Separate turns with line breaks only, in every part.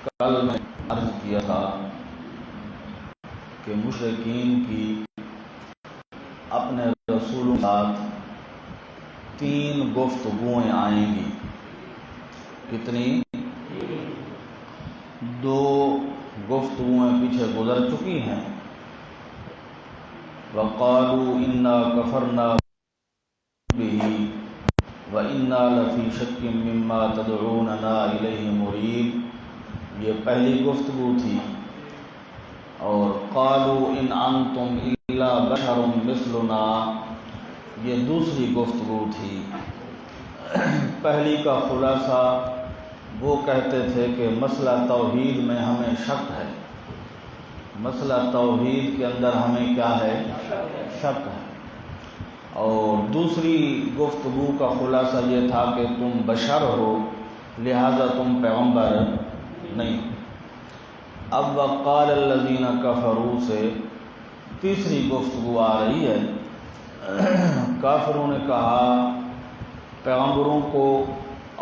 کل میں عرض کیا تھا کہ مشرکین کی اپنے رسولوں کے ساتھ 3 گفتگویں آئیں گی. کتنی؟ 2 گفتگویں پیچھے گزر چکی ہیں. وَقَالُوا إِنَّا كَفَرْنَا بِهِ وَإِنَّا لَفِي شَكٍّ مِّمَّا تَدْعُونَنَا إِلَيْهِ مُرِيبٍ. یہ پہلی گفتگو تھی. اور قَالُوا إِنْ أَنْتُمْ إِلَّا بَشَرٌ مِثْلُنَا، یہ دوسری گفتگو تھی. پہلی کا خلاصہ وہ کہتے تھے کہ مسئلہ توحید میں ہمیں شک ہے، مسئلہ توحید کے اندر ہمیں کیا ہے؟ شک ہے. اور دوسری گفتگو کا خلاصہ یہ تھا کہ تم بشر ہو لہذا تم پیغمبر نہیں. اب وقال الذین کفروا سے تیسری گفتگو آ رہی ہے. کافروں نے کہا پیغمبروں کو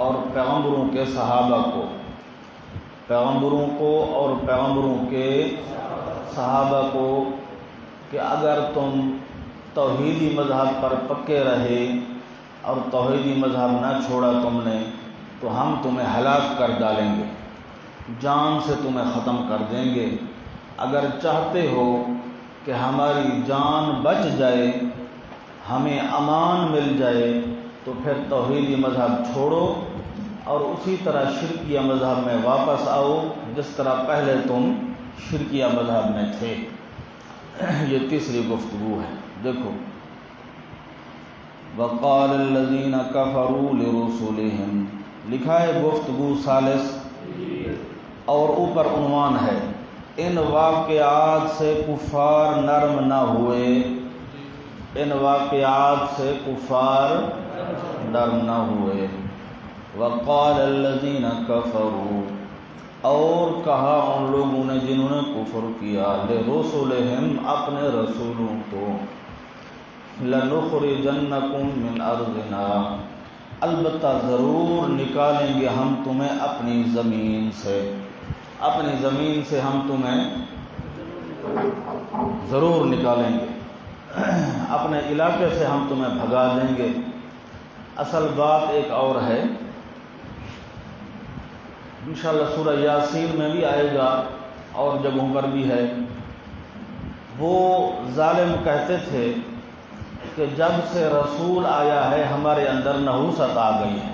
اور پیغمبروں کے صحابہ کو، پیغمبروں کو اور پیغمبروں کے صحابہ کو کہ اگر تم توحیدی مذہب پر پکے رہے اور توحیدی مذہب نہ چھوڑا تم نے تو ہم تمہیں ہلاک کر ڈالیں گے، جان سے تمہیں ختم کر دیں گے. اگر چاہتے ہو کہ ہماری جان بچ جائے، ہمیں امان مل جائے، تو پھر توحیدی مذہب چھوڑو اور اسی طرح شرکیہ مذہب میں واپس آؤ جس طرح پہلے تم شرکیہ مذہب میں تھے. یہ تیسری گفتگو ہے. دیکھو وقال الذین کفروا لرسلہم، لکھا ہے گفتگو ثالث اور اوپر عنوان ہے ان واقعات سے کفار نرم نہ ہوئے، ان واقعات سے کفار نرم نہ ہوئے. وقال الذین کفروا، اور کہا ان لوگوں نے جنہوں نے کفر کیا، لرسلہم اپنے رسولوں کو، لنخرجنکم من ارضنا، البتہ ضرور نکالیں گے ہم تمہیں اپنی زمین سے، اپنی زمین سے ہم تمہیں ضرور نکالیں گے، اپنے علاقے سے ہم تمہیں بھگا دیں گے. اصل بات ایک اور ہے، انشاءاللہ سورہ یاسین میں بھی آئے گا اور جگہوں پر بھی ہے. وہ ظالم کہتے تھے کہ جب سے رسول آیا ہے ہمارے اندر نحوست آ گئی ہے،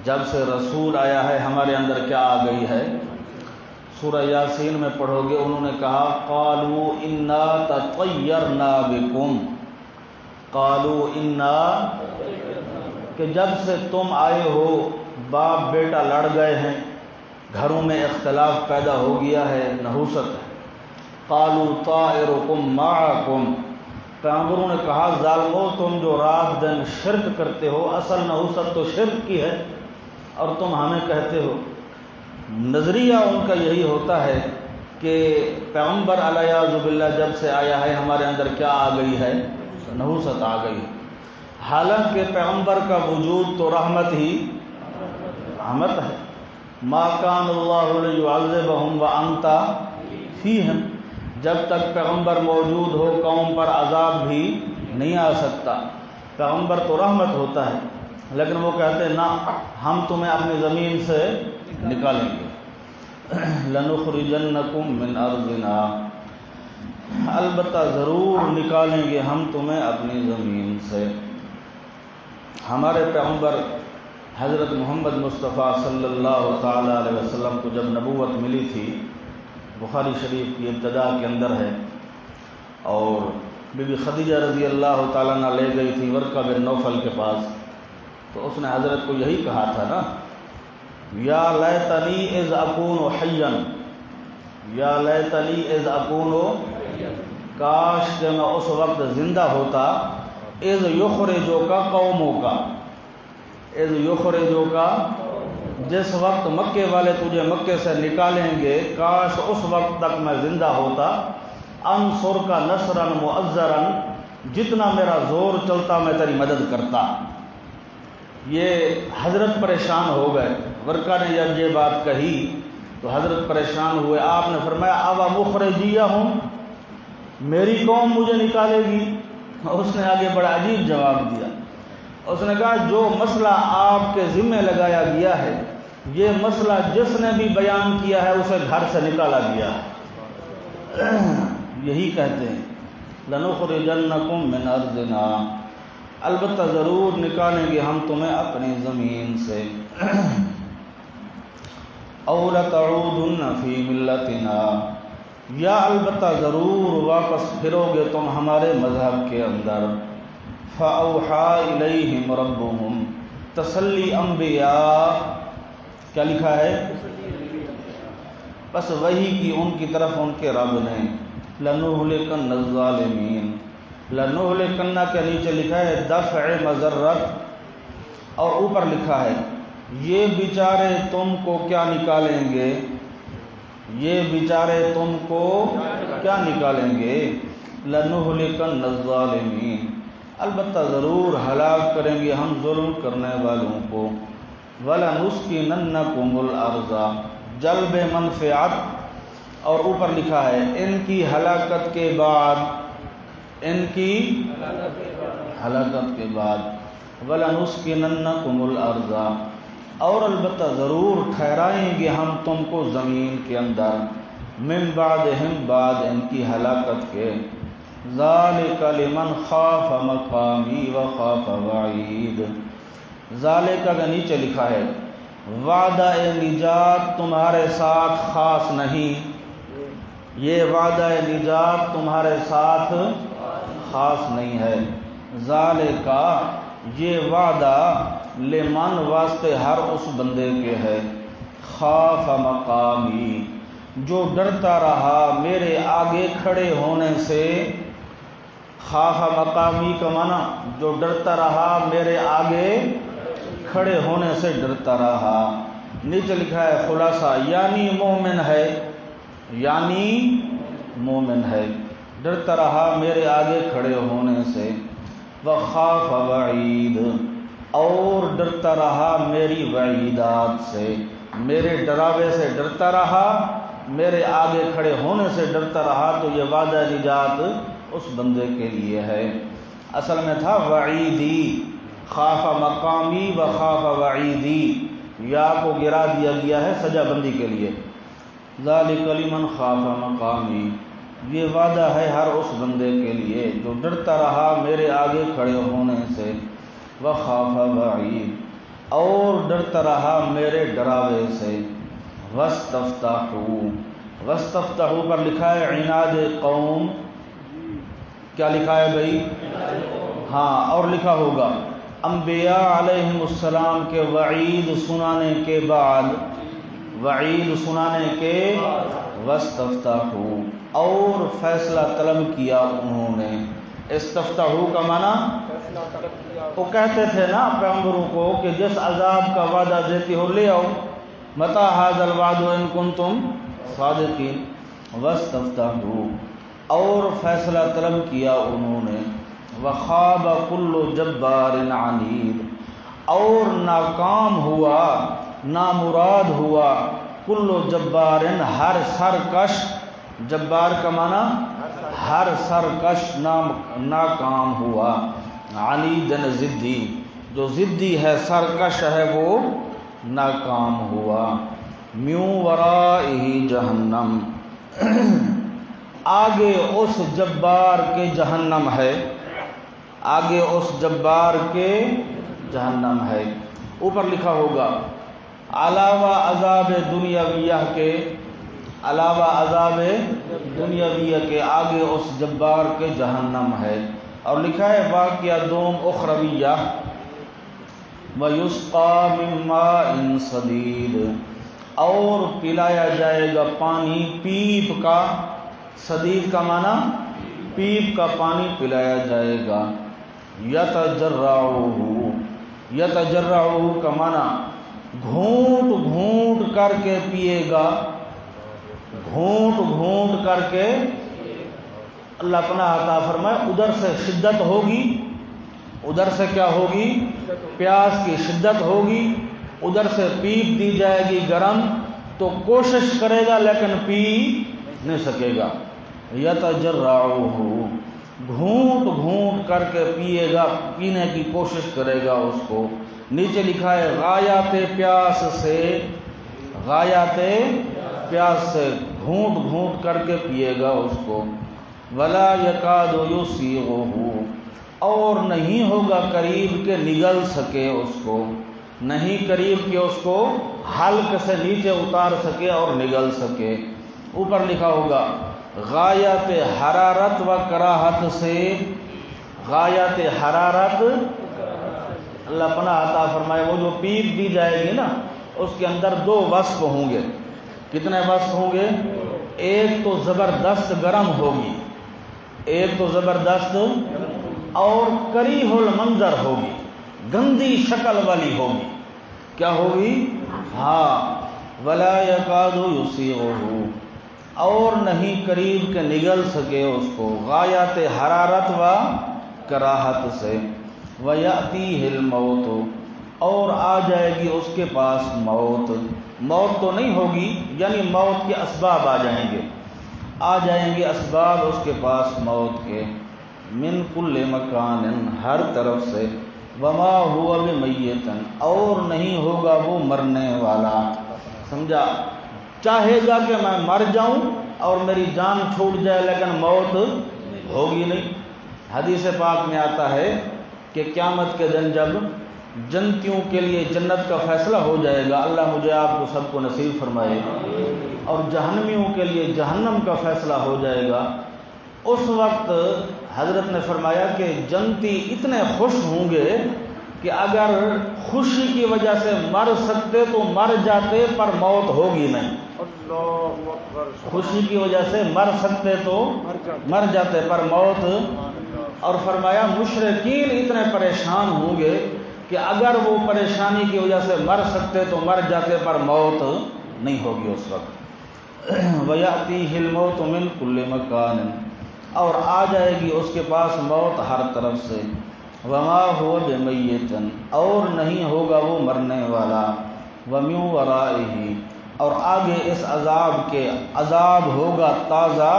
جب سے رسول آیا ہے ہمارے اندر کیا آ گئی ہے؟ سورہ یاسین میں پڑھو گے انہوں نے کہا قالوا انا تطیرنا بکم، قالوا انا، کہ جب سے تم آئے ہو باپ بیٹا لڑ گئے ہیں، گھروں میں اختلاف پیدا ہو گیا ہے، نحوست ہے. قالوا طائرکم معکم، پیغمبروں نے کہا ظالمو تم جو رات دن شرک کرتے ہو، اصل نحوست تو شرک کی ہے اور تم ہمیں کہتے ہو. نظریہ ان کا یہی ہوتا ہے کہ پیغمبر علیہ باللہ جب سے آیا ہے ہمارے اندر کیا آ گئی ہے؟ نحوست آ گئی. حالانکہ پیغمبر کا وجود تو رحمت ہی رحمت ہے. ما کان اللہ لیعذبہم وانت فیہم، جب تک پیغمبر موجود ہو قوم پر عذاب بھی نہیں آ سکتا. پیغمبر تو رحمت ہوتا ہے لیکن وہ کہتے ہیں نہ، ہم تمہیں اپنی زمین سے نکالیں گے. لنخرجنکم من ارضنا، البتہ ضرور نکالیں گے ہم تمہیں اپنی زمین سے. ہمارے پیغمبر حضرت محمد مصطفیٰ صلی اللہ تعالیٰ علیہ وسلم کو جب نبوت ملی تھی، بخاری شریف کی ابتدا کے اندر ہے، اور بی بی خدیجہ رضی اللہ تعالیٰ عنہ لے گئی تھی ورقہ بن نوفل کے پاس، تو اس نے حضرت کو یہی کہا تھا نا، یا لیتنی اذ اکون حیا، یا لیتنی اذ اکون، کاش کہ میں اس وقت زندہ ہوتا، اذ یخرجوک قومک، اذ یخرجوک، جس وقت مکے والے تجھے مکے سے نکالیں گے، کاش اس وقت تک میں زندہ ہوتا. انصرک نصرا مؤزرا، جتنا میرا زور چلتا میں تیری مدد کرتا. یہ حضرت پریشان ہو گئے. ورقہ نے جب یہ بات کہی تو حضرت پریشان ہوئے، آپ نے فرمایا اوا مخرجیہم، میری قوم مجھے نکالے گی؟ اس نے آگے بڑا عجیب جواب دیا، اس نے کہا جو مسئلہ آپ کے ذمہ لگایا گیا ہے، یہ مسئلہ جس نے بھی بیان کیا ہے اسے گھر سے نکالا گیا ہے۔ یہی کہتے ہیں لَنُخْرِجَنَّكُم مِّنْ أَرْضِنَا، البتہ ضرور نکالیں گے ہم تمہیں اپنی زمین سے، أَوْ لَتَعُودُنَّ فِي مِلَّتِنَا، یا البتہ ضرور واپس پھرو گے تم ہمارے مذہب کے اندر۔ فَأَوْحَىٰ إِلَيْهِمْ رَبُّهُمْ، تسلی انبیاء، کیا لکھا ہے؟ بس وحی کی ان کی طرف ان کے رب نے، لَنُهْلِكَنَّ الظَّالِمِينَ، لَنُهْلِكَنَّ کے نیچے لکھا ہے دفع مضرت، اور اوپر لکھا ہے یہ بیچارے تم کو کیا نکالیں گے، یہ بیچارے تم کو کیا نکالیں گے، لَنُهْلِكَنَّ الظَّالِمِينَ، البتہ ضرور ہلاک کریں گے ہم ظلم کرنے والوں کو، وَلَنُسْكِنَنَّكُمُ الْأَرْضَ، جلب منفعت، اور اوپر لکھا ہے ان کی ہلاکت کے بعد، ان کی ہلاکت کے بعد، وَلَنُسْكِنَنَّكُمُ الْأَرْضَ، اور البتہ ضرور ٹھہرائیں گے ہم تم کو زمین کے اندر، من بعدہم، بعد ان کی ہلاکت کے، ذَلِكَ لِمَنْ خَافَ مَقَامِي وَخَافَ وَعِيدِ، ذَلِكَ کا نیچے لکھا ہے وعدہ نجات تمہارے ساتھ خاص نہیں، یہ وعدہ نجات تمہارے ساتھ خاص نہیں ہے، ذَلِكَ یہ وعدہ لمن واسطے ہر اس بندے کے ہے، خاف مقامی، جو ڈرتا رہا میرے آگے کھڑے ہونے سے، خاف مقامی کا معنی جو ڈرتا رہا میرے آگے کھڑے ہونے سے ڈرتا رہا، نیچے لکھا ہے خلاصہ یعنی مومن ہے، یعنی مومن ہے، ڈرتا رہا میرے آگے کھڑے ہونے سے، وخاف وعید، اور ڈرتا رہا میری وعیدات سے، میرے ڈراوے سے ڈرتا رہا، میرے آگے کھڑے ہونے سے ڈرتا رہا، تو یہ وعدہ نجات اس بندے کے لیے ہے۔ اصل میں تھا وعیدی، خاف مقامی و خاف وعیدی، یا کو گرا دیا گیا ہے سجا بندی کے لیے، ذالک لمن خاف مقامی، یہ وعدہ ہے ہر اس بندے کے لیے جو ڈرتا رہا میرے آگے کھڑے ہونے سے، وخاف وعید، اور ڈرتا رہا میرے ڈراوے سے، واستفتحوا، واستفتحوا پر لکھا ہے عناد قوم، کیا لکھا ہے بھائی؟ ہاں، اور لکھا ہوگا انبیاء علیہم السلام کے وعید سنانے کے بعد، وعید سنانے کے، واستفتحوا، اور فیصلہ طلب کیا انہوں نے، استفتحوا کا معنی، وہ کہتے تھے نا پیغمبروں کو کہ جس عذاب کا وعدہ دیتی ہو لے آؤ، متی ھذا الوعد ان کنتم صادقین، واستفتحوا، اور فیصلہ طلب کیا انہوں نے، وخاب کل جبار عنید، اور ناکام ہوا، نامراد ہوا، کل جبار، ہر سرکش، جبار کا معنی ہر سرکش، ناکام ہوا، عنید ضدی، جو ضدی ہے سرکش ہے وہ ناکام ہوا، من ورائہ جہنم، آگے اس جبار کے جہنم ہے، آگے اس جبار کے جہنم ہے، اوپر لکھا ہوگا علاوہ عذاب دنیاویہ کے، علاوہ عذاب دنیاویہ کے آگے اس جبار کے جہنم ہے، اور لکھا ہے واقعہ دوم اخرویہ، وَيُسْقَى مِن مَّاءٍ صَدِيدٍ، اور پلایا جائے گا پانی پیپ کا، صدید کا معنی پیپ کا پانی پلایا جائے گا، یتجرعہ، یتجرعہ کا معنی گھونٹ گھونٹ کر کے پیے گا، گھونٹ گھونٹ کر کے، اللہ پناہ عطا فرمائے، ادھر سے شدت ہوگی، ادھر سے کیا ہوگی؟ پیاس کی شدت ہوگی، ادھر سے پیپ دی جائے گی گرم، تو کوشش کرے گا لیکن پی نہیں سکے گا۔ یتجرعہ، گھونٹ گھونٹ کر کے پیے گا، پینے کی کوشش کرے گا اس کو۔ نیچے لکھا ہے غایات پیاس سے، غایات پیاس سے گھونٹ گھونٹ کر کے پیے گا اس کو۔ ولا یکاد یسیغہ، اور نہیں ہوگا قریب کہ نگل سکے اس کو، نہیں قریب کہ اس کو حلق سے نیچے اتار سکے اور نگل سکے۔ اوپر لکھا ہوگا غایات حرارت و کراہت سے، غایات حرارت، اللہ پناہ عطا فرمائے، وہ جو پیپ دی جائے گی نا اس کے اندر دو وصف ہوں گے۔ کتنے وصف ہوں گے؟ ایک تو زبردست گرم ہوگی، ایک تو زبردست اور کریہ المنظر ہوگی، گندی شکل والی ہوگی۔ کیا ہوگی؟ ہاں، ولا یکاد یسیغہ، اور نہیں قریب کہ نگل سکے اس کو، غایات حرارت و کراہت سے۔ وَيَأْتِيهِ الْمَوْتُ، اور آ جائے گی اس کے پاس موت۔ موت تو نہیں ہوگی، یعنی موت کے اسباب آ جائیں گے، آ جائیں گے اسباب اس کے پاس موت کے۔ من کل مکان، ہر طرف سے۔ وما هو بمیت، اور نہیں ہوگا وہ مرنے والا۔ سمجھا؟ چاہے گا کہ میں مر جاؤں اور میری جان چھوٹ جائے لیکن موت ہوگی نہیں۔ حدیث پاک میں آتا ہے کہ قیامت کے دن جب جنتیوں کے لیے جنت کا فیصلہ ہو جائے گا، اللہ مجھے آپ کو سب کو نصیب فرمائے، اور جہنمیوں کے لیے جہنم کا فیصلہ ہو جائے گا، اس وقت حضرت نے فرمایا کہ جنتی اتنے خوش ہوں گے کہ اگر خوشی کی وجہ سے مر سکتے تو مر جاتے، پر موت ہوگی نہیں۔ خوشی کی وجہ سے مر سکتے تو مر جاتے، پر موت۔ اور فرمایا مشرکین اتنے پریشان ہوں گے کہ اگر وہ پریشانی کی وجہ سے مر سکتے تو مر جاتے، پر موت نہیں ہوگی اس وقت۔ وَيَأْتِيهِ الْمَوْتُ مِنْ كُلِّ مَكَانٍ، اور آ جائے گی اس کے پاس موت ہر طرف سے۔ وَمَا هُوَ بِمَيِّتٍ، اور نہیں ہوگا وہ مرنے والا۔ وَمِن وَرَائِهِ، اور آگے اس عذاب کے عذاب ہوگا تازہ،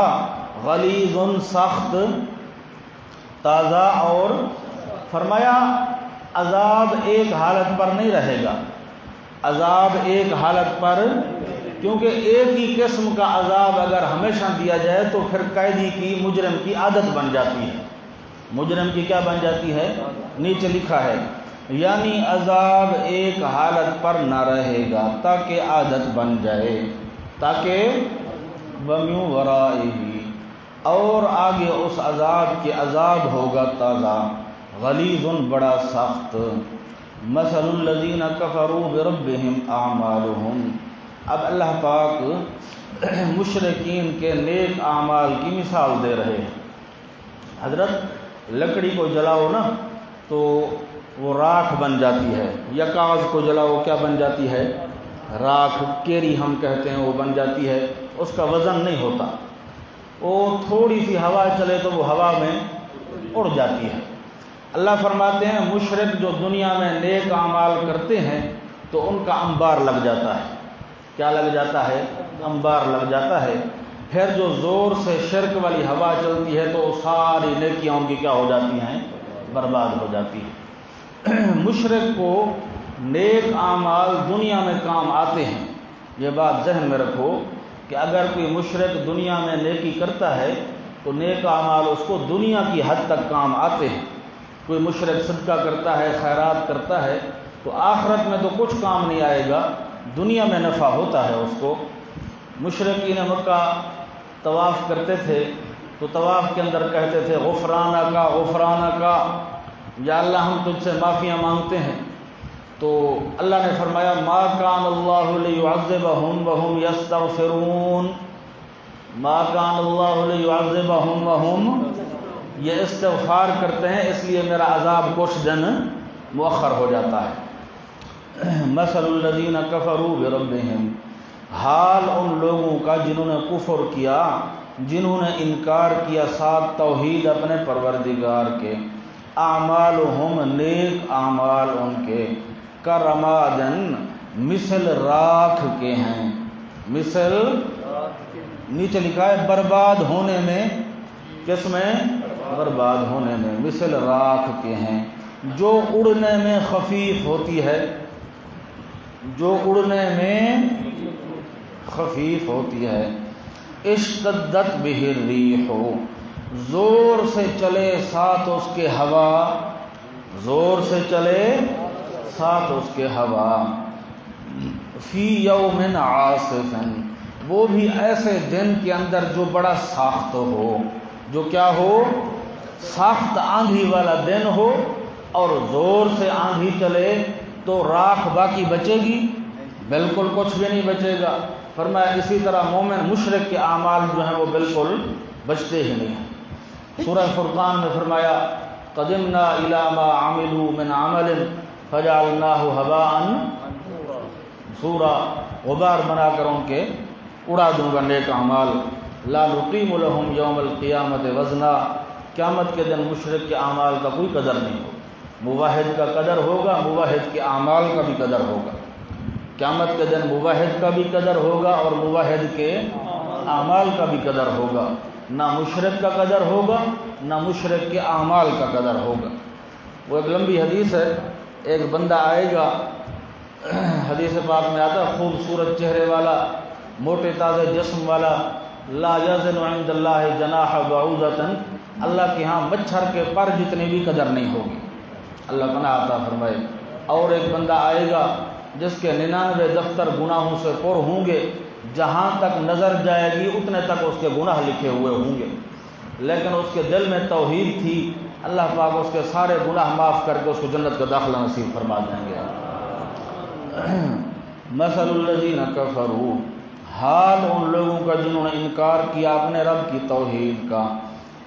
غلیظ سخت، تازہ۔ اور فرمایا عذاب ایک حالت پر نہیں رہے گا، عذاب ایک حالت پر، کیونکہ ایک ہی قسم کا عذاب اگر ہمیشہ دیا جائے تو پھر قیدی کی، مجرم کی عادت بن جاتی ہے۔ مجرم کی کیا بن جاتی ہے؟ نیچے لکھا ہے یعنی عذاب ایک حالت پر نہ رہے گا تاکہ عادت بن جائے، تاکہ وَمِن وَرَائِهِ، اور آگے اس عذاب کے عذاب ہوگا تازہ، غلیظ بڑا سخت۔ مثل الذین کفروا بربہم اعمالہم، اب اللہ پاک مشرکین کے نیک اعمال کی مثال دے رہے ہیں۔ حضرت لکڑی کو جلاؤ نا تو وہ راکھ بن جاتی ہے، یا کاغذ کو جلاؤ کیا بن جاتی ہے؟ راکھ، کیری ہم کہتے ہیں، وہ بن جاتی ہے، اس کا وزن نہیں ہوتا، وہ تھوڑی سی ہوا چلے تو وہ ہوا میں اڑ جاتی ہے۔ اللہ فرماتے ہیں مشرک جو دنیا میں نیک اعمال کرتے ہیں تو ان کا انبار لگ جاتا ہے۔ کیا لگ جاتا ہے؟ انبار لگ جاتا ہے۔ پھر جو زور سے شرک والی ہوا چلتی ہے تو ساری نیکیاں ان کی کیا ہو جاتی ہیں؟ برباد ہو جاتی ہے۔ مشرک کو نیک اعمال دنیا میں کام آتے ہیں، یہ بات ذہن میں رکھو کہ اگر کوئی مشرک دنیا میں نیکی کرتا ہے تو نیک اعمال اس کو دنیا کی حد تک کام آتے ہیں۔ کوئی مشرک صدقہ کرتا ہے، خیرات کرتا ہے تو آخرت میں تو کچھ کام نہیں آئے گا، دنیا میں نفع ہوتا ہے اس کو۔ مشرکین مکہ طواف کرتے تھے تو طواف کے اندر کہتے تھے غفرانک غفرانک، یا اللہ ہم تجھ سے معافیاں مانگتے ہیں، تو اللہ نے فرمایا ما کان اللہ لیعذبہم وہم یستغفرون، ما کان اللہ لیعذبہم وہم، یہ استغفار کرتے ہیں اس لیے میرا عذاب کچھ دن مؤخر ہو جاتا ہے۔ مثل الذین کفروا بربہم، حال ان لوگوں کا جنہوں نے کفر کیا، جنہوں نے انکار کیا ساتھ توحید اپنے پروردگار کے، اعمالہم نیک اعمال ان کے، کرمادن مثل راکھ کے ہیں، مثل نیچے لکھا ہے برباد ہونے میں، کس میں؟ برباد ہونے میں، مثل راکھ کے ہیں جو اڑنے میں خفیف ہوتی ہے، جو اڑنے میں خفیف ہوتی ہے۔ اشتدت بہ الریح، زور سے چلے ساتھ اس کے ہوا، زور سے چلے ساتھ اس کے ہوا۔ فی یوم عاصف، وہ بھی ایسے دن کے اندر جو بڑا سخت ہو، جو کیا ہو؟ سخت آندھی والا دن ہو، اور زور سے آندھی چلے تو راکھ باقی بچے گی؟ بالکل کچھ بھی نہیں بچے گا۔ فرمایا اسی طرح مومن مشرک کے اعمال جو ہیں وہ بالکل بچتے ہی نہیں ہیں۔ سورہ فرقان میں فرمایا قدمنا الی ما عملوا من عمل فجعلناہ ھباء منثورا، غبار بنا کر ان کے اڑا دوں گا نیک اعمال۔ لا نقیم لہم یوم القیامت وزنا، قیامت کے دن مشرک کے اعمال کا کوئی قدر نہیں ہوگا، موحد کا قدر ہوگا، موحد کے اعمال کا بھی قدر ہوگا۔ قیامت کے دن موحد کا بھی قدر ہوگا اور موحد کے اعمال کا بھی قدر ہوگا، نہ مشرک کا قدر ہوگا نہ مشرک کے اعمال کا قدر ہوگا۔ وہ ایک لمبی حدیث ہے، ایک بندہ آئے گا، حدیث پاک میں آتا ہے خوبصورت چہرے والا، موٹے تازے جسم والا، لا یزن عند اللہ جناح بعوضۃ، اللہ کے ہاں مچھر کے پر جتنی بھی قدر نہیں ہوگی، اللہ پناہ عطا فرمائے۔ اور ایک بندہ آئے گا جس کے 99 دفتر گناہوں سے پر ہوں گے، جہاں تک نظر جائے گی اتنے تک اس کے گناہ لکھے ہوئے ہوں گے، لیکن اس کے دل میں توحید تھی، اللہ پاک اس کے سارے گناہ معاف کر کے اس کو جنت کا داخلہ نصیب فرما دیں گے۔ مثل الذین کفروا، حال ان لوگوں کا جنہوں نے انکار کیا اپنے رب کی توحید کا،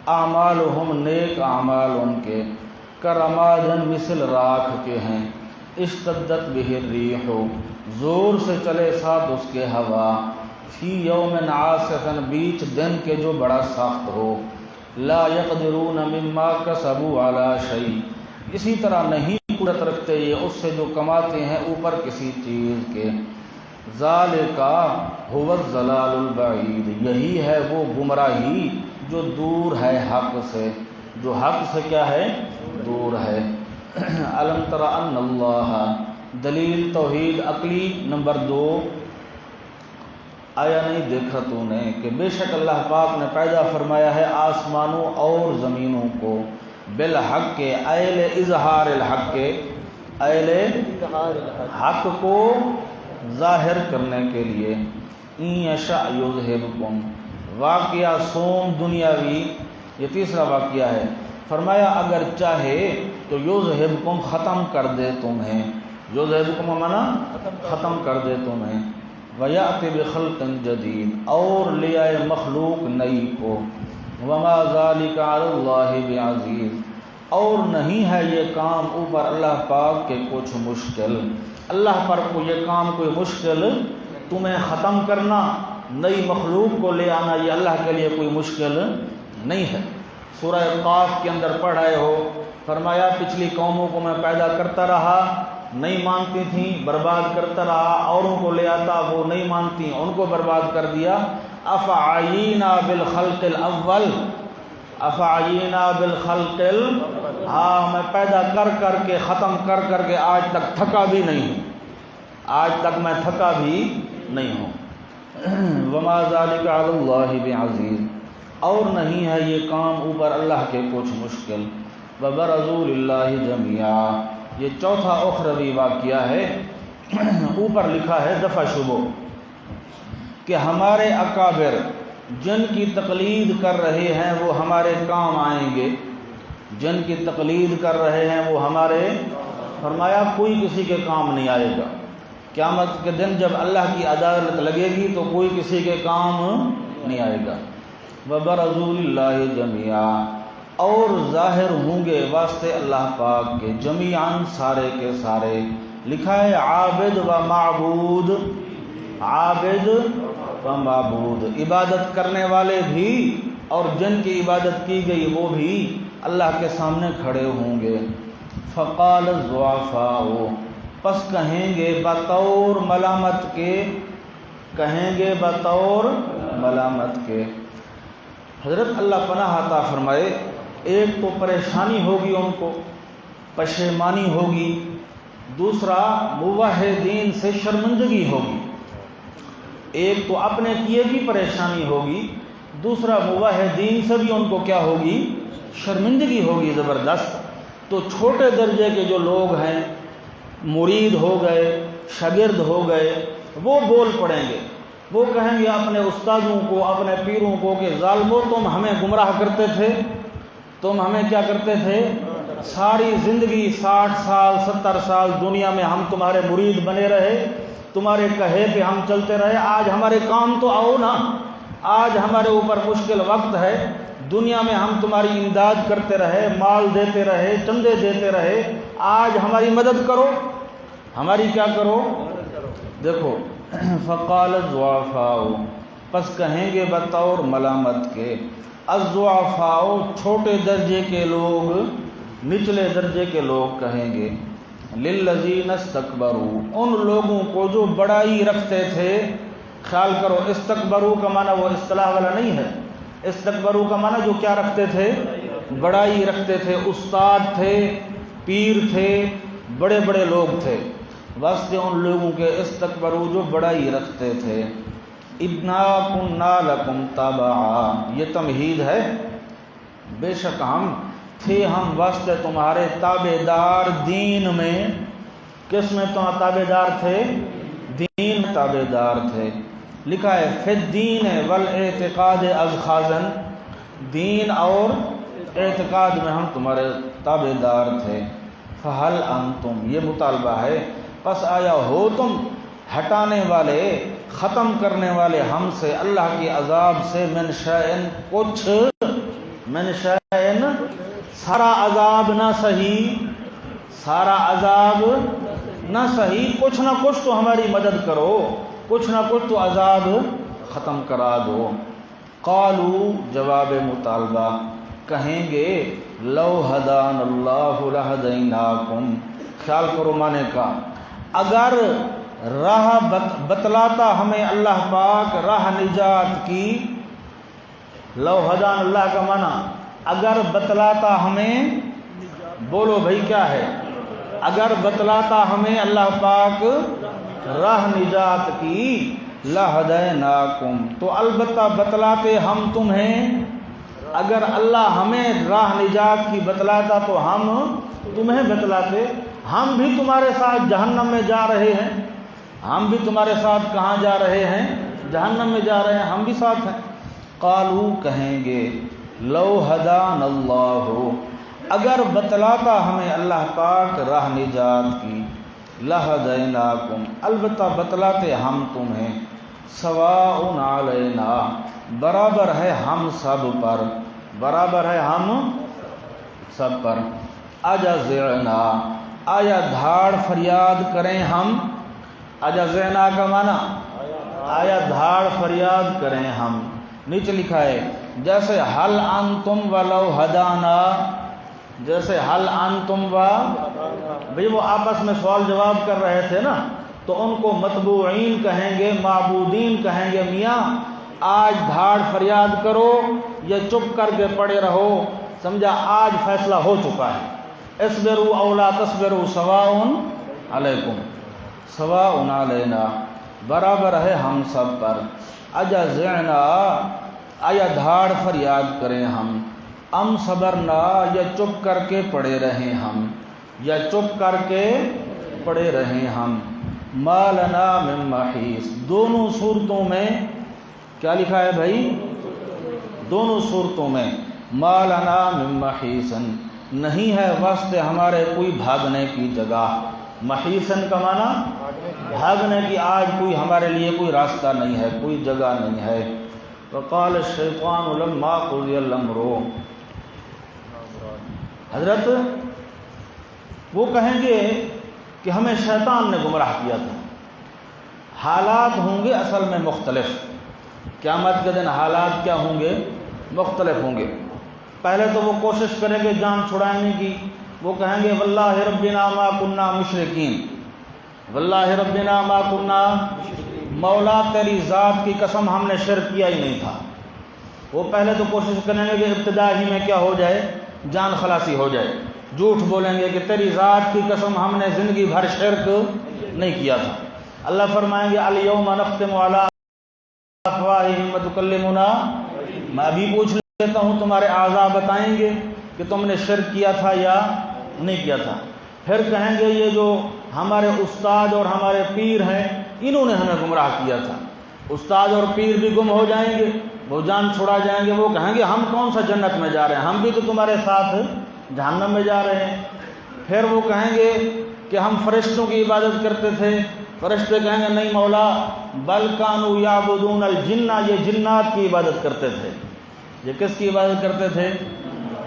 اعمالہم نیک اعمال ان کے، کرماد مثل راکھ کے ہیں، اشتدت بہ الریح، زور سے چلے ساتھ اس کے ہوا، فی یوم عاصف، بیچ دن کے جو بڑا سخت ہو، لا یقدرون مما کسبوا علی شیء، اسی طرح نہیں قدرت رکھتے یہ اس سے جو کماتے ہیں اوپر کسی چیز کے، ذالک ھو الضلال البعید، یہی ہے وہ گمراہی جو دور ہے حق سے، جو حق سے کیا ہے؟ دور ہے۔ الم تر ان اللہ، دلیل توحید عقلی نمبر 2، آیا نہیں دیکھا تو نے کہ بے شک اللہ پاک نے پیدا فرمایا ہے آسمانوں اور زمینوں کو، بالحق کے، ایل اظہار الحق کے، ایل حق کو ظاہر کرنے کے لیے، ان یشاء یذہبکم، واقعہ سوم دنیاوی، یہ تیسرا واقعہ ہے، فرمایا اگر چاہے تو یذہبکم، ختم کر دے تمہیں، یذہبکم مانا ختم کر دے تمہیں، ویأتی بخلق جدید، اور لے آئے مخلوق نئی کو، وما ذلک علی اللہ بعزیز، اور نہیں ہے یہ کام اوپر اللہ پاک کے کچھ مشکل، اللہ پر کو یہ کام کوئی مشکل، تمہیں ختم کرنا، نئی مخلوق کو لے آنا، یہ اللہ کے لیے کوئی مشکل نہیں ہے۔ سورہ قاف کے اندر پڑھ رہے ہو، فرمایا پچھلی قوموں کو میں پیدا کرتا رہا، نہیں مانتی تھیں، برباد کرتا رہا، اوروں کو لے آتا وہ نہیں مانتی، ان کو برباد کر دیا۔ افعینا بالخلق الاول، افعینا بالخلق ہاں میں پیدا کر کر کے، ختم کر کر کے آج تک تھکا بھی نہیں ہوں، آج تک میں تھکا بھی نہیں ہوں۔ وما ذلک علی اللہ بعزیز، اور نہیں ہے یہ کام اوپر اللہ کے کچھ مشکل۔ وبرزوا للہ جميعا، یہ چوتھا اخروی واقعہ ہے، اوپر لکھا ہے دفع شبو، کہ ہمارے اکابر جن کی تقلید کر رہے ہیں وہ ہمارے کام آئیں گے، جن کی تقلید کر رہے ہیں وہ ہمارے، فرمایا کوئی کسی کے کام نہیں آئے گا، قیامت کے دن جب اللہ کی عدالت لگے گی تو کوئی کسی کے کام نہیں آئے گا۔ وبرزوا للہ جميعا، اور ظاہر ہوں گے واسطے اللہ پاک کے، جمیعاً سارے کے سارے، لکھا ہے عابد و معبود، عابد و معبود، عبادت کرنے والے بھی اور جن کی عبادت کی گئی وہ بھی اللہ کے سامنے کھڑے ہوں گے۔ فقال الضعفاء، پس کہیں گے بطور ملامت کے، کہیں گے بطور ملامت کے۔ حضرت اللہ پناہ عطا فرمائے، ایک تو پریشانی ہوگی ان کو، پشیمانی ہوگی، دوسرا موحدین سے شرمندگی ہوگی۔ ایک تو اپنے کیے کی پریشانی ہوگی، دوسرا موحدین سے بھی ان کو کیا ہوگی؟ شرمندگی ہوگی زبردست۔ تو چھوٹے درجے کے جو لوگ ہیں، مرید ہو گئے، شاگرد ہو گئے، وہ بول پڑیں گے، وہ کہیں گے اپنے استادوں کو، اپنے پیروں کو کہ ظالمو تم ہمیں گمراہ کرتے تھے، تم ہمیں کیا کرتے تھے؟ ساری زندگی 60 سال 70 سال دنیا میں ہم تمہارے مرید بنے رہے، تمہارے کہے پہ ہم چلتے رہے، آج ہمارے کام تو آؤ نا، آج ہمارے اوپر مشکل وقت ہے، دنیا میں ہم تمہاری امداد کرتے رہے، مال دیتے رہے، چندے دیتے رہے، آج ہماری مدد کرو، ہماری کیا کرو؟ دیکھو فقال الضعفاء، پس کہیں گے بطور ملامت کے، الضعفاء چھوٹے درجے کے لوگ، نچلے درجے کے لوگ کہیں گے، للذین استکبروا ان لوگوں کو جو بڑائی رکھتے تھے۔ خیال کرو، استکبروا کا معنی وہ اصطلاح والا نہیں ہے، استکبروا کا معنی جو کیا رکھتے تھے؟ بڑائی رکھتے تھے، استاد تھے، پیر تھے، بڑے بڑے لوگ تھے، واسطے ان لوگوں کے استکبروا جو بڑائی رکھتے تھے۔ انا کنا لکم تبعا، یہ تمہید ہے، بے شک ہم تھے ہم واسطے تمہارے تابع دار دین میں۔ کس میں تم تابع دار تھے؟ دین میں تابع دار تھے۔ لکھا ہے فی الدین والاعتقاد اخذا، دین اور اعتقاد میں ہم تمہارے تابع دار تھے۔ فہل انتم، یہ مطالبہ ہے، پس آیا ہو تم ہٹانے والے، ختم کرنے والے ہم سے اللہ کے عذاب سے، من شیئن کچھ، من شیئن سارا عذاب نہ صحیح، سارا عذاب نہ صحیح، کچھ نہ کچھ تو ہماری مدد کرو، کچھ نہ کچھ تو عذاب ختم کرا دو۔ قالوا جواب مطالبہ، کہیں گے لو ہدان اللہ لہدیناکم، خیال کرو معنی کا، اگر راہ بتلاتا ہمیں اللہ پاک راہ نجات کی، لو ہدان اللہ کا معنی اگر بتلاتا ہمیں، بولو بھائی کیا ہے؟ اگر بتلاتا ہمیں اللہ پاک راہ نجات کی، لہدیناکم تو البتہ بتلاتے ہم تمہیں، اگر اللہ ہمیں راہ نجات کی بتلاتا تو ہم تمہیں بتلاتے۔ ہم بھی تمہارے ساتھ جہنم میں جا رہے ہیں، ہم بھی تمہارے ساتھ کہاں جا رہے ہیں؟ جہنم میں جا رہے ہیں، ہم بھی ساتھ ہیں۔ قالو کہیں گے لو ہدان اللہ، اگر بتلاتا ہمیں اللہ پاک راہ نجات کی، لہدیناکم البتہ بتلاتے ہم تمہیں، سواء علینا برابر ہے ہم سب پر، برابر ہے ہم سب پر، اجزعنا آیا دھاڑ فریاد کریں ہم، اجزعنا کا معنی آیا دھاڑ فریاد کریں ہم۔ نیچے لکھا ہے جیسے حل انتم ولو ہدانا، جیسے حل انتم و، بھئی وہ آپس میں سوال جواب کر رہے تھے نا، تو ان کو متبوعین کہیں گے، معبودین کہیں گے، میاں آج دھاڑ فریاد کرو یا چپ کر کے پڑے رہو، سمجھا آج فیصلہ ہو چکا ہے، اصبروا او لا تصبروا سواء علیکم، سواء علینا برابر ہے ہم سب پر، اجزعنا آیا دھاڑ فریاد کریں ہم، ام صبرنا یا چپ کر کے پڑے رہیں ہم، یا چپ کر کے پڑے رہیں ہم، ما لنا من محیص، دونوں صورتوں میں کیا لکھا ہے بھائی؟ دونوں صورتوں میں ما لنا من محیص، نہیں ہے واسطے ہمارے کوئی بھاگنے کی جگہ، محیصن کا معنی بھاگنے کی، آج کوئی ہمارے لیے کوئی راستہ نہیں ہے، کوئی جگہ نہیں ہے۔ وقال الشیطان لما قضی الامر، حضرت وہ کہیں گے کہ ہمیں شیطان نے گمراہ کیا تھا۔ حالات ہوں گے اصل میں مختلف، قیامت کے دن حالات کیا ہوں گے؟ مختلف ہوں گے۔ پہلے تو وہ کوشش کریں گے جان چھڑانے کی، وہ کہیں گے واللہ ربنا ما کننا مشرکین، واللہ ربنا ما کننا مولا تیری ذات کی قسم ہم نے شرک کیا ہی نہیں تھا۔ وہ پہلے تو کوشش کریں گے کہ ابتدا ہی میں کیا ہو جائے، جان خلاصی ہو جائے، جھوٹ بولیں گے کہ تیری ذات کی قسم ہم نے زندگی بھر شرک نہیں کیا تھا۔ اللہ فرمائیں گے الیوم نختم علی افواہہم وتکلمنا، میں ابھی پوچھ لیتا ہوں تمہارے اعضاء بتائیں گے کہ تم نے شرک کیا تھا یا نہیں کیا تھا۔ پھر کہیں گے یہ جو ہمارے استاد اور ہمارے پیر ہیں انہوں نے ہمیں گمراہ کیا تھا۔ استاد اور پیر بھی گم ہو جائیں گے، وہ جان چھڑا جائیں گے، وہ کہیں گے ہم کون سا جنت میں جا رہے ہیں، ہم بھی تو تمہارے ساتھ جہنم میں جا رہے ہیں۔ پھر وہ کہیں گے کہ ہم فرشتوں کی عبادت کرتے تھے، فرشتے کہیں گے نہیں مولا بل کانوا یعبدون الجن، یہ جنات کی عبادت کرتے تھے۔ یہ کس کی عبادت کرتے تھے؟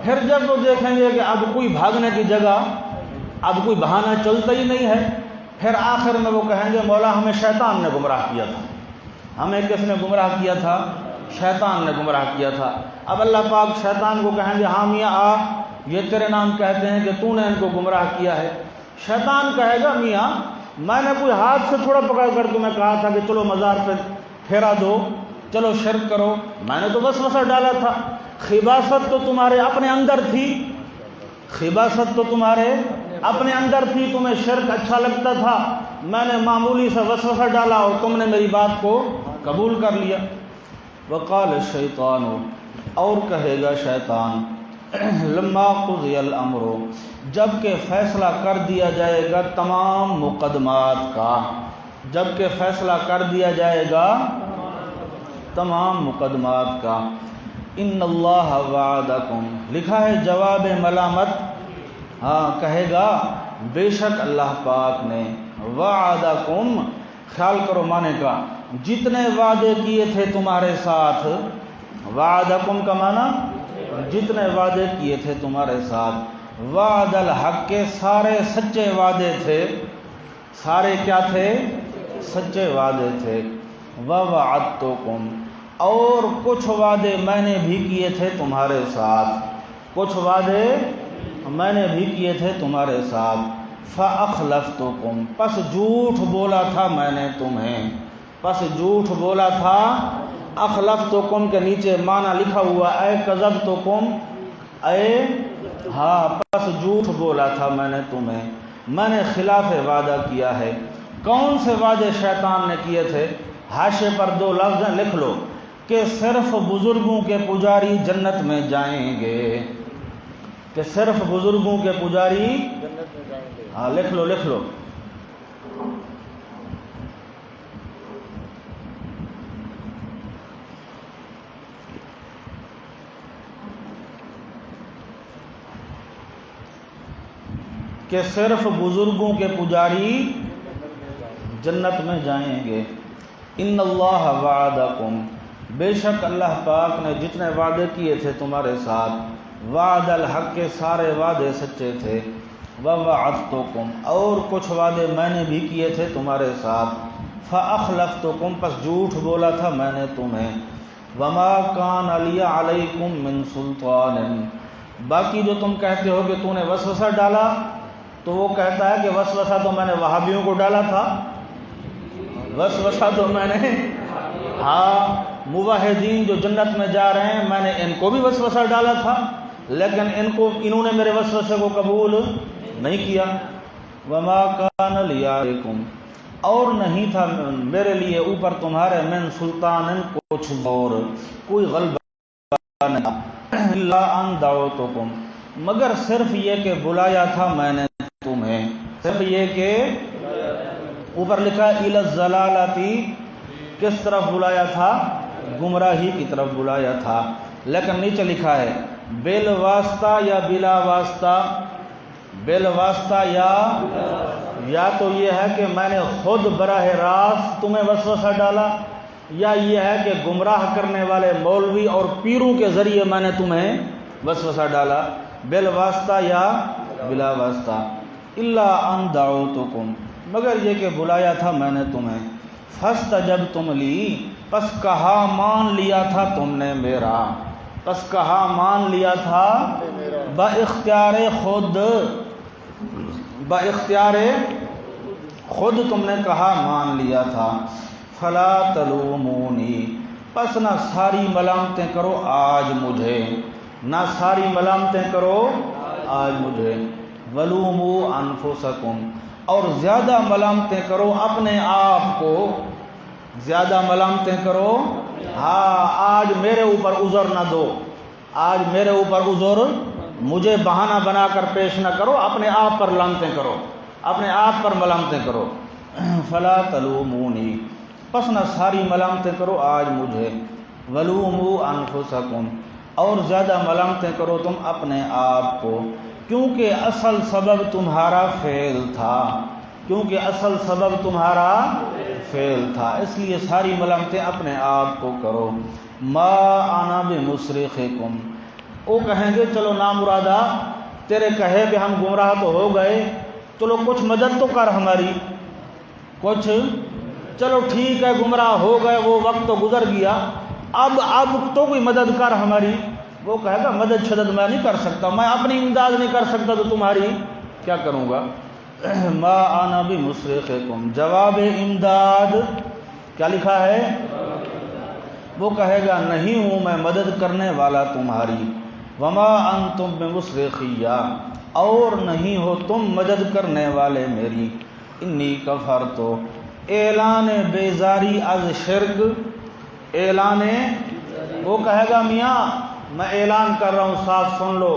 پھر جب وہ دیکھیں گے کہ اب کوئی بھاگنے کی جگہ، اب کوئی بہانہ چلتا ہی نہیں ہے، پھر آخر میں وہ کہیں گے مولا ہمیں شیطان نے گمراہ کیا تھا۔ ہمیں کس نے گمراہ کیا تھا؟ شیطان نے گمراہ کیا تھا۔ اب اللہ پاک شیطان کو کہیں گے ہاں میاں آ، یہ تیرے نام کہتے ہیں کہ تو نے ان کو گمراہ کیا ہے۔ شیطان کہے گا میاں میں نے کوئی ہاتھ سے تھوڑا پکڑ کر تمہیں کہا تھا کہ چلو مزار پہ پھیرا دو، چلو شرک کرو، میں نے تو وسوسہ ڈالا تھا، خباثت تو تمہارے اپنے اندر تھی، خباثت تو تمہارے اپنے اندر تھی، تمہیں شرک اچھا لگتا تھا، میں نے معمولی سا وسوسہ ڈالا اور تم نے میری بات کو قبول کر لیا۔ وقال الشیطان، اور کہے گا شیطان، لما قضی الامر، جب کہ فیصلہ کر دیا جائے گا تمام مقدمات کا، جب کہ فیصلہ کر دیا جائے گا تمام مقدمات کا، ان اللہ وعدکم، لکھا ہے جواب ملامت، ہاں کہے گا بے شک اللہ پاک نے، وعدکم خیال کرو معنی کا، جتنے وعدے کیے تھے تمہارے ساتھ، وعدکم کا معنی جتنے وعدے کیے تھے تمہارے ساتھ، وعد الحق کے سارے سچے وعدے تھے، سارے کیا تھے؟ سچے وعدے تھے۔ ووعدتکم، اور کچھ وعدے میں نے بھی کیے تھے تمہارے ساتھ، کچھ وعدے میں نے بھی کیے تھے تمہارے ساتھ، فاخلفتکم، پس جھوٹ بولا تھا میں نے تمہیں، پس جھوٹ بولا تھا، اخلفتکم کے نیچے معنی لکھا ہوا اے کذبتکم، اے ہاں پس جھوٹ بولا تھا میں نے تمہیں، میں نے خلاف وعدہ کیا ہے۔ کون سے وعدے شیطان نے کیے تھے؟ حاشے پر دو لفظ ہیں، لکھ لو کہ صرف بزرگوں کے پجاری جنت میں جائیں گے، کہ صرف بزرگوں کے پجاری جنت میں جائیں گے، ہاں لکھ لو لکھ لو۔ کہ صرف بزرگوں کے پجاری جنت میں جائیں گے۔ ان اللہ وعدکم، بے شک اللہ پاک نے جتنے وعدے کیے تھے تمہارے ساتھ، وعد الحق کے سارے وعدے سچے تھے، ووعدتکم، اور کچھ وعدے میں نے بھی کیے تھے تمہارے ساتھ، فاخلفتکم، پس جھوٹ بولا تھا میں نے تمہیں، وما کان لی علیکم من سلطان، باقی جو تم کہتے ہو کہ تو نے وسوسہ ڈالا، تو وہ کہتا ہے کہ وسوسہ تو میں نے وہابیوں کو ڈالا تھا، وسوسہ تو میں نے ہاں موحدین جو جنت میں جا رہے ہیں میں نے ان کو بھی وسوسہ ڈالا تھا، لیکن انہوں نے میرے وسوسے کو قبول نہیں کیا۔ وما کان لی علیکم، اور نہیں تھا میرے لیے اوپر تمہارے من سلطان، کچھ زور، کوئی غلبہ نہیں، الا ان دعوتکم، مگر صرف یہ کہ بلایا تھا میں نے تمہیں، صرف یہ کہ اوپر لکھا الی الضلالتی، کس طرف بلایا تھا؟ گمراہی کی طرف بلایا تھا، لیکن نیچے لکھا ہے بالواسطہ یا بلا واسطہ، بالواسطہ یا تو یہ ہے کہ میں نے خود براہ راست تمہیں وسوسہ ڈالا، یا یہ ہے کہ گمراہ کرنے والے مولوی اور پیروں کے ذریعے میں نے تمہیں وسوسہ ڈالا، بالواسطہ یا بلا واسطہ، الا ان دعوتکم، مگر یہ کہ بلایا تھا میں نے تمہیں، فاستجبتم لی، پس کہا مان لیا تھا تم نے میرا، پس کہا مان لیا تھا باختیار خود، باختیار خود تم نے کہا مان لیا تھا، فلا تلومونی، پس نہ ساری ملامتیں کرو آج مجھے، نہ ساری ملامتیں کرو آج مجھے، ولوموا انفسکم، اور زیادہ ملامتیں کرو اپنے آپ کو، زیادہ ملامتیں کرو، ہاں آج میرے اوپر عذر نہ دو، آج میرے اوپر عذر مجھے بہانہ بنا کر پیش نہ کرو، اپنے آپ پر لعنتیں کرو، اپنے آپ پر ملامتیں کرو۔ فلا تلومونی، پس نہ ساری ملامتیں کرو آج مجھے، ولوموا انفسکم، اور زیادہ ملامتیں کرو تم اپنے آپ کو، کیونکہ اصل سبب تمہارا فعل تھا، کیونکہ اصل سبب تمہارا فعل تھا، اس لیے ساری ملامتیں اپنے آپ کو کرو۔ ما انا بمصرخکم، وہ کہیں گے چلو نامرادہ تیرے کہے کہ ہم گمراہ تو ہو گئے، چلو کچھ مدد تو کر ہماری، کچھ، چلو ٹھیک ہے گمراہ ہو گئے، وہ وقت تو گزر گیا، اب تو کوئی مدد کر ہماری۔ وہ کہے گا مدد شدد میں نہیں کر سکتا، میں اپنی امداد نہیں کر سکتا تو تمہاری کیا کروں گا۔ ما انا بمصرخکم، جواب امداد کیا لکھا ہے؟ وہ کہے گا نہیں ہوں میں مدد کرنے والا تمہاری، وما انتم بمصرخیہ، اور نہیں ہو تم مدد کرنے والے میری، انی کفرت، اعلان بیزاری از شرک، اعلان، وہ کہے گا میاں میں اعلان کر رہا ہوں صاف سن لو،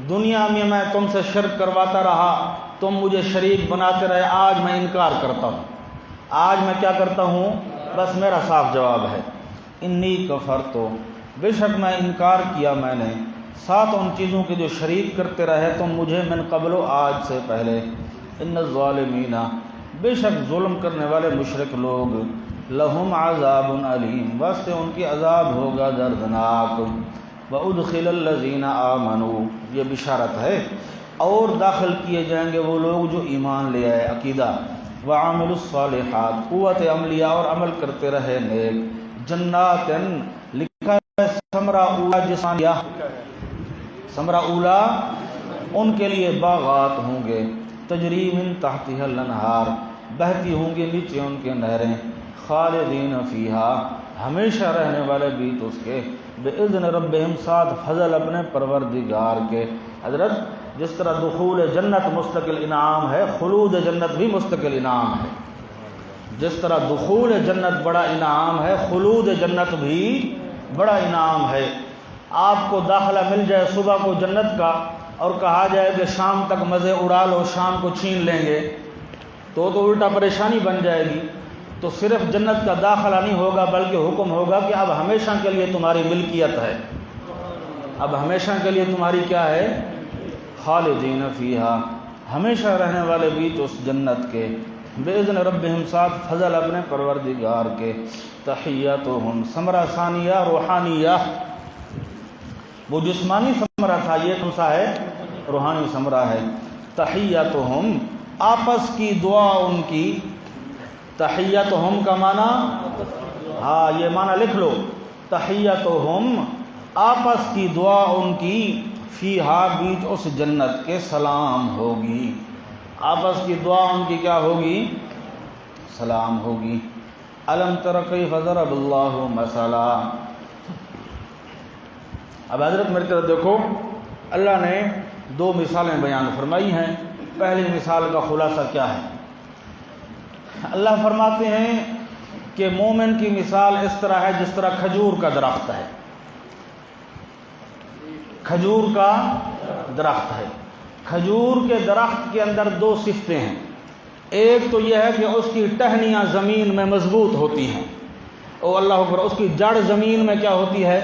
دنیا میں میں تم سے شرک کرواتا رہا، تم مجھے شریک بناتے رہے، آج میں انکار کرتا ہوں، آج میں کیا کرتا ہوں، بس میرا صاف جواب ہے، انی کفرت، بے شک میں انکار کیا میں نے، ساتھ ان چیزوں کے جو شریک کرتے رہے تم مجھے، من قبل و آج سے پہلے، ان الظالمین، بے شک ظلم کرنے والے مشرک لوگ، لہم عذاب علیم، واسطے ان کی عذاب ہوگا دردناک، وَأُدْخِلَ الَّذِينَ آمَنُوا، یہ بشارت ہے، اور داخل کیے جائیں گے وہ لوگ جو ایمان لے آئے، عقیدہ، وَعَمِلُوا الصَّالِحَاتِ، قوت عملیہ اور عمل کرتے رہے نیک، جنات، لکھا ہے ثمرہ اولا، جسانیہ، ثمرہ اولا، ان کے لیے باغات ہوں گے، تجری من تحتها الانہار، بہتی ہوں گی نیچے ان کے نہریں، خالدین فیہا، ہمیشہ رہنے والے بیت اس کے، باذن ربہم، ساتھ فضل اپنے پروردگار کے۔ حضرت جس طرح دخول جنت مستقل انعام ہے، خلود جنت بھی مستقل انعام ہے، جس طرح دخول جنت بڑا انعام ہے، خلود جنت بھی بڑا انعام ہے۔ آپ کو داخلہ مل جائے صبح کو جنت کا اور کہا جائے کہ شام تک مزے اڑا لو، شام کو چھین لیں گے، تو الٹا پریشانی بن جائے گی۔ تو صرف جنت کا داخلہ نہیں ہوگا بلکہ حکم ہوگا کہ اب ہمیشہ کے لیے تمہاری ملکیت ہے، اب ہمیشہ کے لیے تمہاری کیا ہے، خالدین فیہا، ہمیشہ رہنے والے بیت اس جنت کے، باذن ربہم، ساتھ فضل اپنے پروردگار کے، تحیتہم، ثمرہ ثانیہ روحانیہ، وہ جسمانی ثمرہ تھا، یہ کون سا ہے، روحانی ثمرہ ہے۔ تحیتہم، آپس کی دعا ان کی، تحیتہم کا معنی، ہاں یہ معنی لکھ لو، تحیتہم، آپس کی دعا ان کی، فیہا، بیچ اس جنت کے، سلام ہوگی، آپس کی دعا ان کی کیا ہوگی، سلام ہوگی۔ الم تر کیف ضرب اللہ مثلا، اب حضرت میری طرف دیکھو، اللہ نے دو مثالیں بیان فرمائی ہیں۔ پہلی مثال کا خلاصہ کیا ہے؟ اللہ فرماتے ہیں کہ مومن کی مثال اس طرح ہے جس طرح کھجور کا درخت ہے، کھجور کا درخت ہے، کھجور کے درخت کے اندر دو صفتیں ہیں، ایک تو یہ ہے کہ اس کی ٹہنیاں زمین میں مضبوط ہوتی ہیں، او اللہ اکبر، اس کی جڑ زمین میں کیا ہوتی ہے،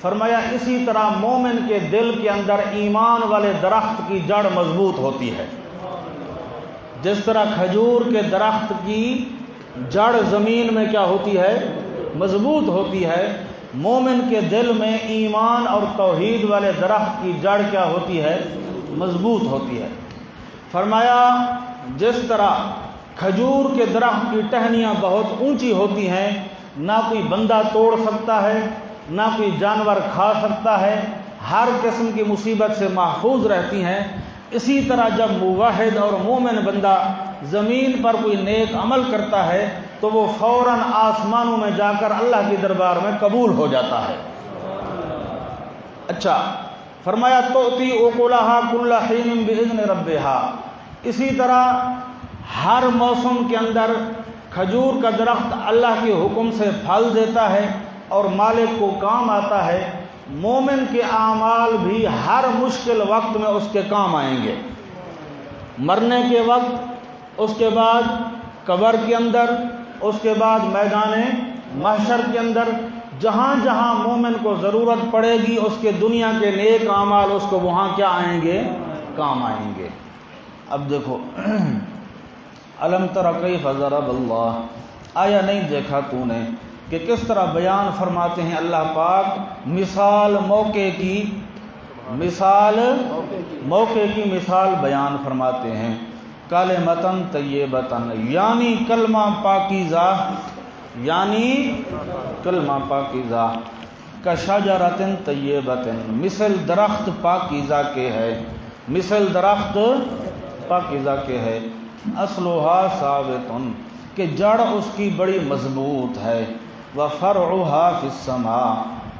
فرمایا اسی طرح مومن کے دل کے اندر ایمان والے درخت کی جڑ مضبوط ہوتی ہے، جس طرح کھجور کے درخت کی جڑ زمین میں کیا ہوتی ہے، مضبوط ہوتی ہے، مومن کے دل میں ایمان اور توحید والے درخت کی جڑ کیا ہوتی ہے، مضبوط ہوتی ہے۔ فرمایا جس طرح کھجور کے درخت کی ٹہنیاں بہت اونچی ہوتی ہیں، نہ کوئی بندہ توڑ سکتا ہے، نہ کوئی جانور کھا سکتا ہے، ہر قسم کی مصیبت سے محفوظ رہتی ہیں، اسی طرح جب موحد اور مومن بندہ زمین پر کوئی نیک عمل کرتا ہے تو وہ فوراً آسمانوں میں جا کر اللہ کے دربار میں قبول ہو جاتا ہے۔ اچھا، فرمایا تؤتی اکلھا کل حین باذن ربھا، اسی طرح ہر موسم کے اندر کھجور کا درخت اللہ کے حکم سے پھل دیتا ہے اور مالک کو کام آتا ہے۔ مومن کے اعمال بھی ہر مشکل وقت میں اس کے کام آئیں گے، مرنے کے وقت، اس کے بعد قبر کے اندر، اس کے بعد میدان محشر کے اندر، جہاں جہاں مومن کو ضرورت پڑے گی اس کے دنیا کے نیک اعمال اس کو وہاں کیا آئیں گے؟ کام آئیں گے۔ اب دیکھو، الم تر کیف ضرب اللہ، آیا نہیں دیکھا تو نے کہ کس طرح بیان فرماتے ہیں اللہ پاک مثال موقع کی مثال بیان فرماتے ہیں۔ کلمۃ طیبۃ، یعنی کلمہ پاکیزہ، کشجرۃ طیبۃ، مثل درخت پاکیزہ کے ہے، اصلھا ثابت، کہ جڑ اس کی بڑی مضبوط ہے، وفرعھا فی السماء،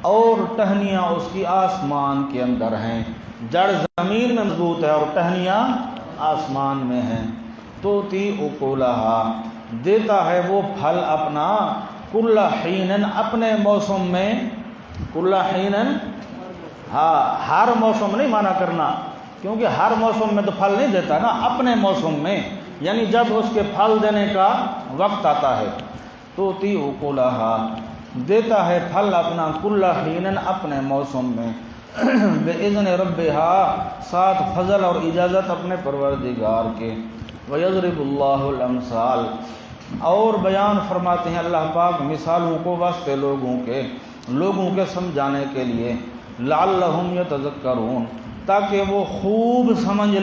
اور ٹہنیاں اس کی آسمان کے اندر ہیں۔ جڑ زمین میں مضبوط ہے اور ٹہنیاں آسمان میں ہیں۔ تؤتی اکلھا، دیتا ہے وہ پھل اپنا، کل حین، اپنے موسم میں، کل حین، ہر موسم نہیں مانا کرنا، کیونکہ ہر موسم میں تو پھل نہیں دیتا نا، اپنے موسم میں، یعنی جب اس کے پھل دینے کا وقت آتا ہے۔ تؤتی اکلھا، دیتا ہے پھل اپنا، کل حین، اپنے موسم میں، باذن ربھا، ساتھ فضل اور اجازت اپنے پروردگار کے، ویضرب اللہ الامثال، اور بیان فرماتے ہیں اللہ پاک مثالوں کو واسطے لوگوں کے سمجھانے کے لیے، لعلہم یتذکرون، تاکہ وہ خوب سمجھ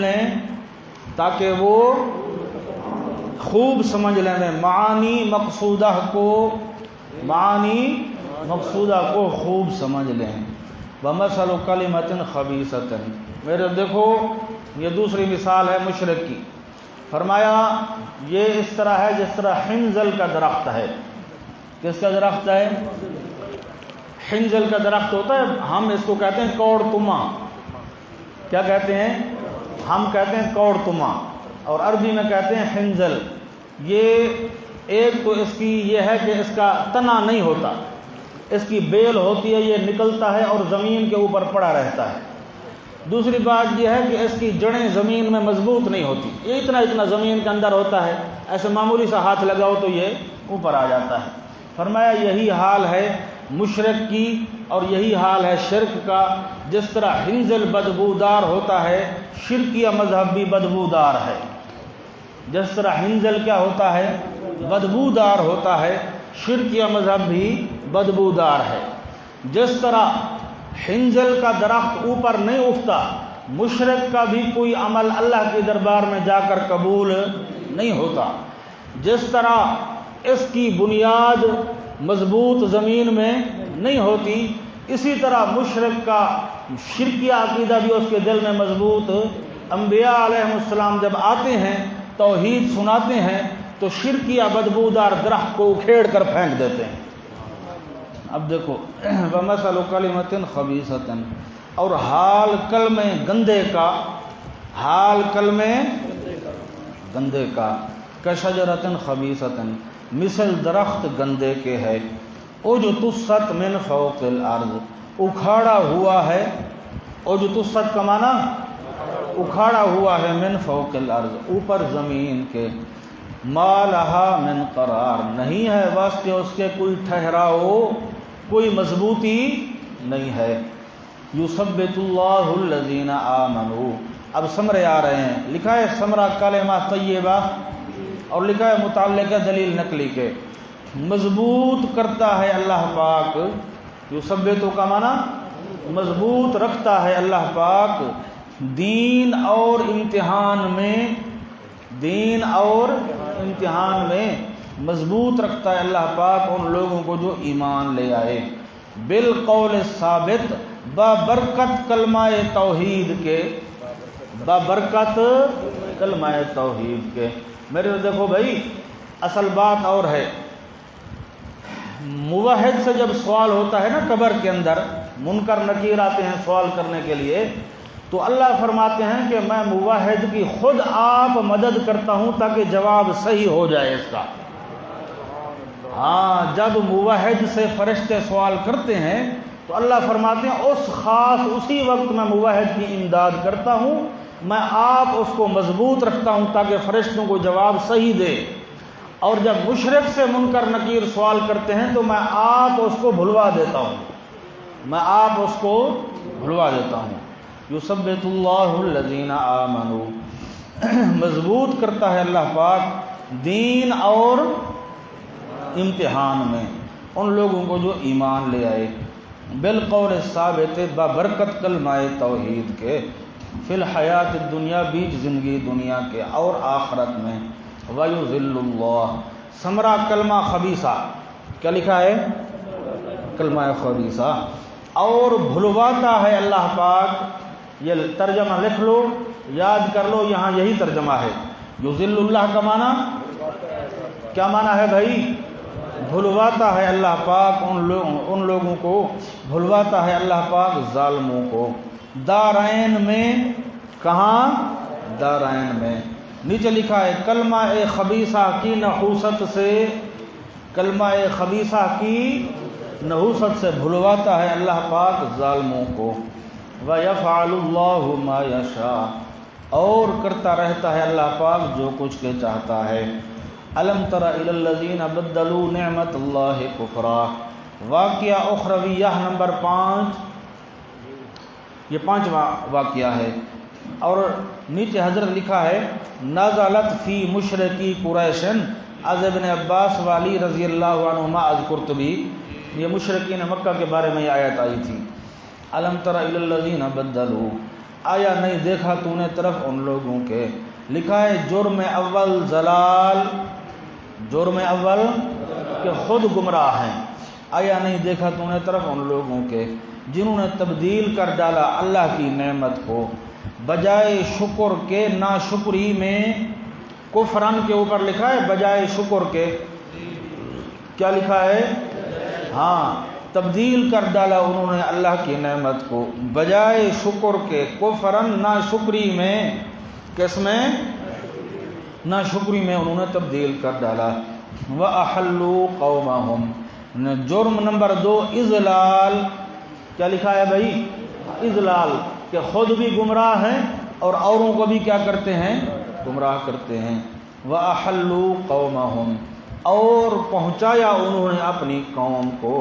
لیں، معانی مقصودہ کو خوب سمجھ لیں۔ ومثل کلمۃ خبیثۃ، میرے دیکھو یہ دوسری مثال ہے مشرک کی۔ فرمایا یہ اس طرح ہے جس طرح حنظل کا درخت ہے۔ کس کا درخت ہے؟ حنظل کا درخت ہوتا ہے، ہم اس کو کہتے ہیں کوڑ تما۔ کیا کہتے ہیں؟ ہم کہتے ہیں کوڑ تما، اور عربی میں کہتے ہیں حنظل۔ یہ ایک تو اس کی یہ ہے کہ اس کا تنا نہیں ہوتا، اس کی بیل ہوتی ہے، یہ نکلتا ہے اور زمین کے اوپر پڑا رہتا ہے۔ دوسری بات یہ ہے کہ اس کی جڑیں زمین میں مضبوط نہیں ہوتی، یہ اتنا زمین کے اندر ہوتا ہے، ایسے معمولی سا ہاتھ لگاؤ تو یہ اوپر آ جاتا ہے۔ فرمایا یہی حال ہے مشرک کی اور یہی حال ہے شرک کا۔ جس طرح حنظل بدبودار ہوتا ہے، شرکیہ مذہب بھی بدبودار ہے۔ جس طرح حنظل کیا ہوتا ہے؟ بدبودار ہوتا ہے، شرکیہ مذہب بھی بدبودار ہے۔ جس طرح حنظل کا درخت اوپر نہیں اٹھتا، مشرک کا بھی کوئی عمل اللہ کے دربار میں جا کر قبول نہیں ہوتا۔ جس طرح اس کی بنیاد مضبوط زمین میں نہیں ہوتی، اسی طرح مشرک کا شرکیہ عقیدہ بھی اس کے دل میں مضبوط۔ انبیاء علیہ السلام جب آتے ہیں توحید سناتے ہیں تو شرکیہ بدبودار درخت کو اکھیڑ کر پھینک دیتے ہیں۔ اب دیکھو، ومثل کلمۃ خبیثۃ، اور حال کلمے گندے کا، کشجرۃ خبیثۃ، مثل درخت گندے کے ہے، اجتثت من فوق الارض، اکھاڑا ہوا ہے، اجتثت کا معنی اکھاڑا ہوا ہے، من فوق الارض، اوپر زمین کے، ما لہا من قرار، نہیں ہے واسطے اس کے کوئی ٹھہراؤ، کوئی مضبوطی نہیں ہے۔ یثبت اللہ الذین آمنوا، اب ثمرے آ رہے ہیں، لکھا ہے ثمرہ کلمہ طیبہ اور لکھا ہے متعلقہ دلیل نقلی کے، مضبوط کرتا ہے اللہ پاک، یثبت کا معنی مضبوط رکھتا ہے اللہ پاک، دین اور امتحان میں مضبوط رکھتا ہے اللہ پاک ان لوگوں کو جو ایمان لے آئے، بالقول ثابت، بابرکت کلمہ توحید کے، بابرکت کلمہ توحید کے۔ میرے دیکھو بھائی، اصل بات اور ہے، موحد سے جب سوال ہوتا ہے نا قبر کے اندر، منکر نکیر آتے ہیں سوال کرنے کے لیے، تو اللہ فرماتے ہیں کہ میں موحد کی خود آپ مدد کرتا ہوں تاکہ جواب صحیح ہو جائے اس کا۔ ہاں، جب موحد سے فرشتے سوال کرتے ہیں تو اللہ فرماتے ہیں اسی وقت میں موحد کی امداد کرتا ہوں، میں آپ اس کو مضبوط رکھتا ہوں تاکہ فرشتوں کو جواب صحیح دے۔ اور جب مشرک سے منکر نکیر سوال کرتے ہیں تو میں آپ اس کو بھلوا دیتا ہوں، یثبت اللہ الذین آمنوا، مضبوط کرتا ہے اللہ پاک دین اور امتحان میں ان لوگوں کو جو ایمان لے آئے، بالقول ثابت، بابرکت کلمہ توحید کے، فی الحیات الدنیا، بیچ زندگی دنیا کے اور آخرت میں، وَيُذِلُّ اللَّهُ، ثمرہ کلمہ خبیثہ، کیا لکھا ہے؟ کلمہ خبیثہ، اور بھلواتا ہے اللہ پاک۔ یہ ترجمہ لکھ لو، یاد کر لو، یہاں یہی ترجمہ ہے۔ یذل اللہ کا معنی کیا معنی ہے بھائی؟ بھلواتا ہے اللہ پاک ان لوگوں کو، بھلواتا ہے اللہ پاک ظالموں کو، دارین میں، کہاں؟ دارین میں۔ نیچے لکھا ہے کلمہ خبیثہ کی نحوست سے، کلمہ خبیثہ کی نحوست سے بھلواتا ہے اللہ پاک ظالموں کو۔ وَيَفْعَلُ اللَّهُ مَا يَشَاءُ، اور کرتا رہتا ہے اللہ پاک جو کچھ کے چاہتا ہے۔ أَلَمْ تَرَ إِلَى الَّذِينَ بَدَّلُوا نِعْمَةَ اللَّهِ كُفْرًا، واقعہ اخرویہ نمبر 5، یہ 5واں واقعہ ہے۔ اور نیچے حضرت لکھا ہے نزلت فی مشرکی قریش، از ابن عباس والی رضی اللہ عنہما از قرطبی، یہ مشرکین مکہ کے بارے میں یہ آیت آئی تھی۔ الم تر الی الذین بدلوا، آیا نہیں دیکھا تو نے طرف ان لوگوں کے، لکھا ہے جرم اول زلال، جرم اول کہ خود گمراہ ہیں، آیا نہیں دیکھا تو نے طرف ان لوگوں کے جنہوں نے تبدیل کر ڈالا اللہ کی نعمت کو بجائے شکر کے ناشکری میں، کفرن کے اوپر لکھا ہے بجائے شکر کے، کیا لکھا ہے؟ ہاں، تبدیل کر ڈالا انہوں نے اللہ کی نعمت کو بجائے شکر کے، کفرن ناشکری میں، کس میں؟ ناشکری میں انہوں نے تبدیل کر ڈالا۔ وَأَحَلُّوا قَوْمَهُمْ، جرم نمبر 2 اضلال، کیا لکھا ہے بھائی؟ اضلال، کہ خود بھی گمراہ ہیں اور اوروں کو بھی کیا کرتے ہیں؟ گمراہ کرتے ہیں۔ وَأَحَلُّوا قَوْمَهُمْ، اور پہنچایا انہوں نے اپنی قوم کو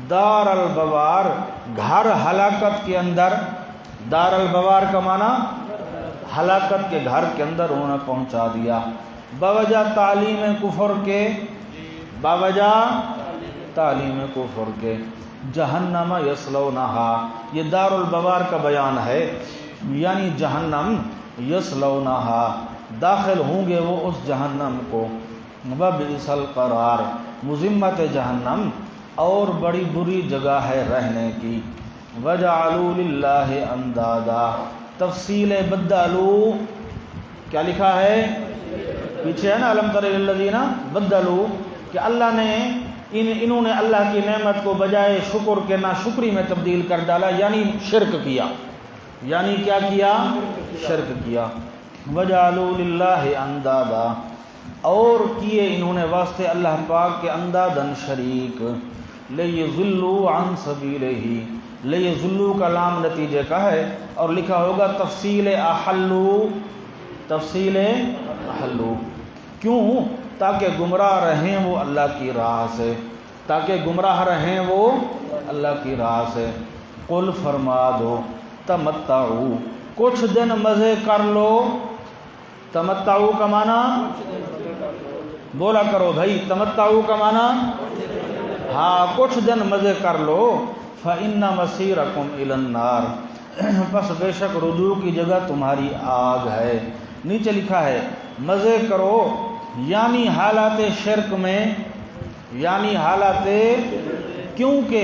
دار البوار، گھر ہلاکت کے اندر، دار البوار کا معنی ہلاکت کے گھر کے اندر انہوں نے پہنچا دیا، بوجہ تعلیم کفر کے، بوجہ تعلیم کفر کے، جہنم یصلونہا، یہ دار البوار کا بیان ہے، یعنی جہنم، یصلونہا، داخل ہوں گے وہ اس جہنم کو، وبئس القرار، مذمت جہنم اور بڑی بری جگہ ہے رہنے کی۔ وجعلوا للہ اندادا، تفصیل بدلوا، کیا لکھا ہے؟ پیچھے ہے نا الم تر الی الذین بدلوا، کہ اللہ نے انہوں نے اللہ کی نعمت کو بجائے شکر کے ناشکری میں تبدیل کر ڈالا، یعنی شرک کیا، یعنی کیا کیا؟ شرک کیا۔ وجعلوا للہ اندادا، اور کیے انہوں نے واسطے اللہ پاک کے اندادن شریک، لیضلوا عن سبیلہ، لیضلوا کا لام نتیجے کا ہے، اور لکھا ہوگا تفصیل احلوا، تفصیل احلوا، کیوں؟ تاکہ گمراہ رہیں وہ اللہ کی راہ سے، تاکہ گمراہ رہیں وہ اللہ کی راہ سے۔ قل فرما دو تمتعوا، کچھ دن مزے کر لو، تمتعوا کا معنی بولا کرو بھائی، تمتعوا کا معنی ہاں، کچھ دن مزے کر لو، فإن مصیرکم الی النار، بس بے شک رجوع کی جگہ تمہاری آگ ہے۔ نیچے لکھا ہے مزے کرو، یعنی حالات شرک میں، یعنی حالات، کیونکہ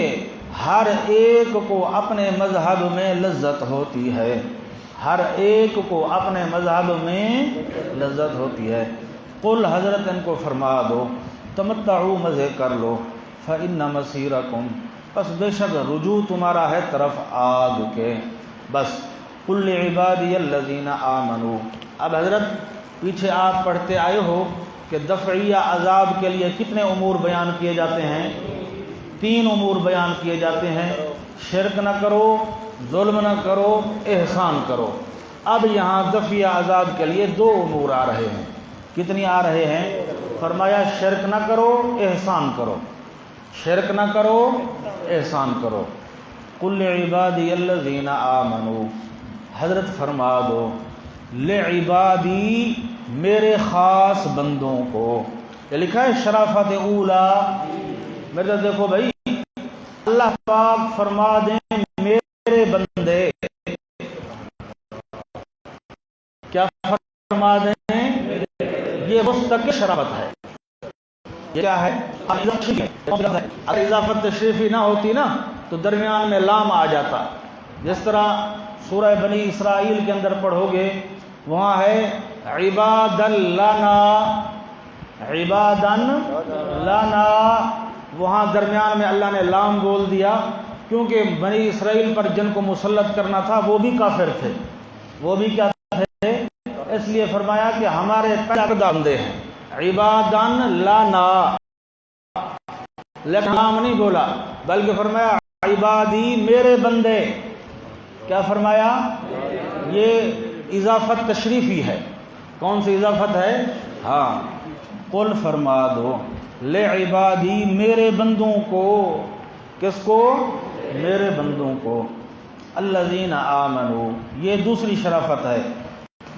ہر ایک کو اپنے مذہب میں لذت ہوتی ہے، ہر ایک کو اپنے مذہب میں لذت ہوتی ہے۔ قل، حضرت ان کو فرما دو، تمتعوا، مزے کر لو، فإن مسیرکم بس بے شک رجوع تمہارا ہے طرف آگ کے. بس قل لعبادی الذین آمنوا. اب حضرت پیچھے آپ پڑھتے آئے ہو کہ دفعیہ عذاب کے لیے کتنے امور بیان کیے جاتے ہیں؟ 3 امور بیان کیے جاتے ہیں. شرک نہ کرو، ظلم نہ کرو، احسان کرو. اب یہاں دفعیہ عذاب کے لیے 2 امور آ رہے ہیں. کتنی آ رہے ہیں؟ فرمایا شرک نہ کرو، احسان کرو. شرک نہ کرو، احسان کرو. قل لعبادی الذین آمنوا. حضرت فرما دو لعبادی میرے خاص بندوں کو. یہ لکھا ہے شرافت اولا. میرے دیکھو بھائی، اللہ پاک فرما دیں میرے بندے. کیا فرما دیں؟ یہ مستقل شرافت ہے. یہ کیا ہے؟ اگر اضافت تشریفی نہ ہوتی نا تو درمیان میں لام آ جاتا. جس طرح سورہ بنی اسرائیل کے اندر پڑھو گے، وہاں ہے عبادن لنا، عبادن لنا. وہاں درمیان میں اللہ نے لام بول دیا کیونکہ بنی اسرائیل پر جن کو مسلط کرنا تھا وہ بھی کافر تھے. وہ بھی کیا تھے؟ اس لیے فرمایا کہ ہمارے پیدا بندے ہیں. عبادن لنا، لیکن نام نہیں بولا بلکہ فرمایا عبادی میرے بندے. کیا فرمایا؟ یہ اضافت تشریفی ہے. کون سی اضافت ہے؟ ہاں. قل فرما دو لعبادی میرے بندوں کو. کس کو؟ میرے بندوں کو. الذین آمنوا، یہ دوسری شرافت ہے.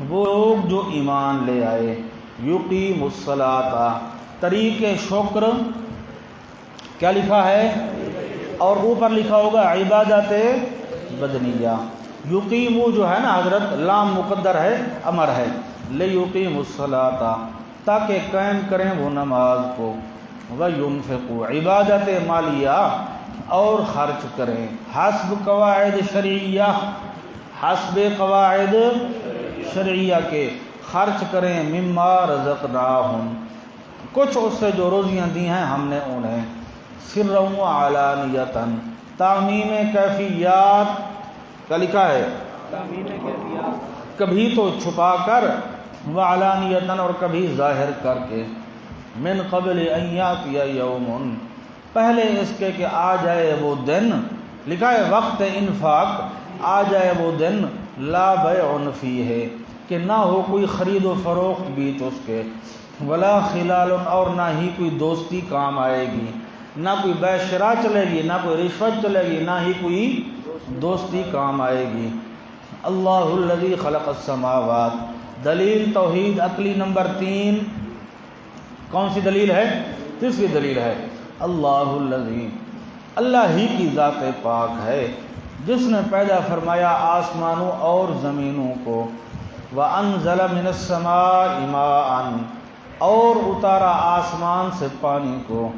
وہ لوگ جو ایمان لے آئے. یقیم الصلاۃ، طریق شکر. کیا لکھا ہے؟ اور اوپر لکھا ہوگا عبادت بدنیہ. یقیمو جو ہے نا حضرت، لام مقدر ہے، امر ہے. لیقیم الصلاۃ، تاکہ قائم کریں وہ نماز کو. وینفقوا، عبادت مالیہ، اور خرچ کریں. حسب قواعد شرعیہ، حسب قواعد شرعیہ کے خرچ کریں. مما رزقناہم، کچھ اس سے جو روزیاں دی ہیں ہم نے انہیں. سرا و علانیتاً، تعمیم کیفیات. کیا لکھا ہے؟ کبھی تو چھپا کر، وعلانیتاً، اور کبھی ظاہر کر کے. من قبل ان یاتی یوم، پہلے اس کے کہ آ جائے وہ دن. لکھا ہے وقت انفاق، آ جائے وہ دن. لا بیع فیہ، کہ نہ ہو کوئی خرید و فروخت بیچ اس کے. ولا خلال، اور نہ ہی کوئی دوستی کام آئے گی. نہ کوئی بیع شراء چلے گی، نہ کوئی رشوت چلے گی، نہ ہی کوئی دوستی کام آئے گی. اللہ الذی خلق السماوات. دلیل توحید عقلی نمبر 3. کون سی دلیل ہے؟ تیسری دلیل ہے. اللہ الذی، اللہ ہی کی ذات پاک ہے جس نے پیدا فرمایا آسمانوں اور زمینوں کو. وانزل من السماء ماء، اور اتارا آسمان سے پانی کو.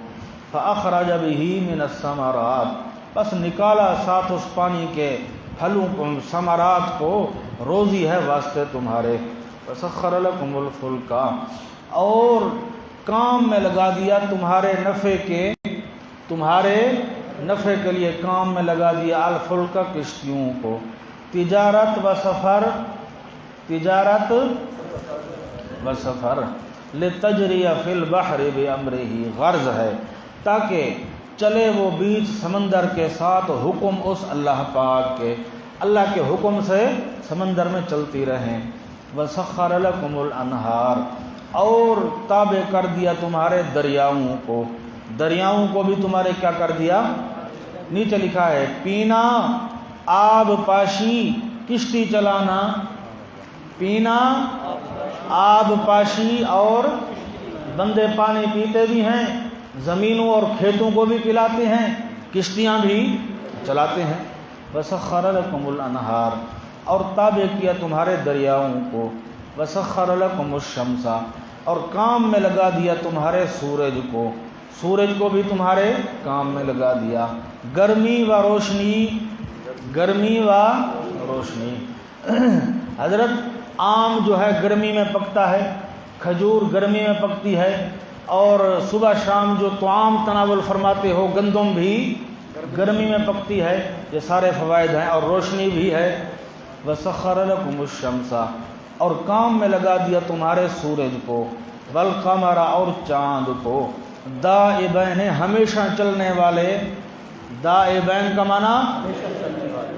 فاخرج به من الثمرات، بس نکالا ساتھ اس پانی کے پھلوں کو، ثمرات کو. روزی ہے واسطے تمہارے. وسخر لكم الفلک، اور کام میں لگا دیا تمہارے نفع کے، تمہارے نفع کے لیے کام میں لگا دیا. الفلک، کشتیوں کو. تجارت و سفر، تجارت و سفر. لتجری فی البحر بامرہ، غرض ہے تاکہ چلے وہ بیچ سمندر کے ساتھ حکم اس اللہ پاک کے. اللہ کے حکم سے سمندر میں چلتی رہیں. وسخر لکم الانہار، اور تابع کر دیا تمہارے دریاؤں کو. دریاؤں کو بھی تمہارے کیا کر دیا؟ نیچے لکھا ہے پینا، آب پاشی، کشتی چلانا. پینا، آب پاشی، اور بندے پانی پیتے بھی ہیں، زمینوں اور کھیتوں کو بھی پلاتے ہیں، کشتیاں بھی چلاتے ہیں. وسخر لکم الانہار، اور تابع کیا تمہارے دریاؤں کو. وسخر لکم الشمس، اور کام میں لگا دیا تمہارے سورج کو. سورج کو بھی تمہارے کام میں لگا دیا. گرمی و روشنی، گرمی و روشنی. حضرت آم جو ہے گرمی میں پکتا ہے، کھجور گرمی میں پکتی ہے، اور صبح شام جو طعام تناول فرماتے ہو، گندم بھی گرمی میں پکتی ہے، یہ سارے فوائد ہیں، اور روشنی بھی ہے۔ وَسَخَّرَ لَكُمُ الشَّمْسَ، اور کام میں لگا دیا تمہارے سورج کو، وَالْقَمَرَ، اور چاند کو، دائبین، ہمیشہ چلنے والے، دائبین کا معنی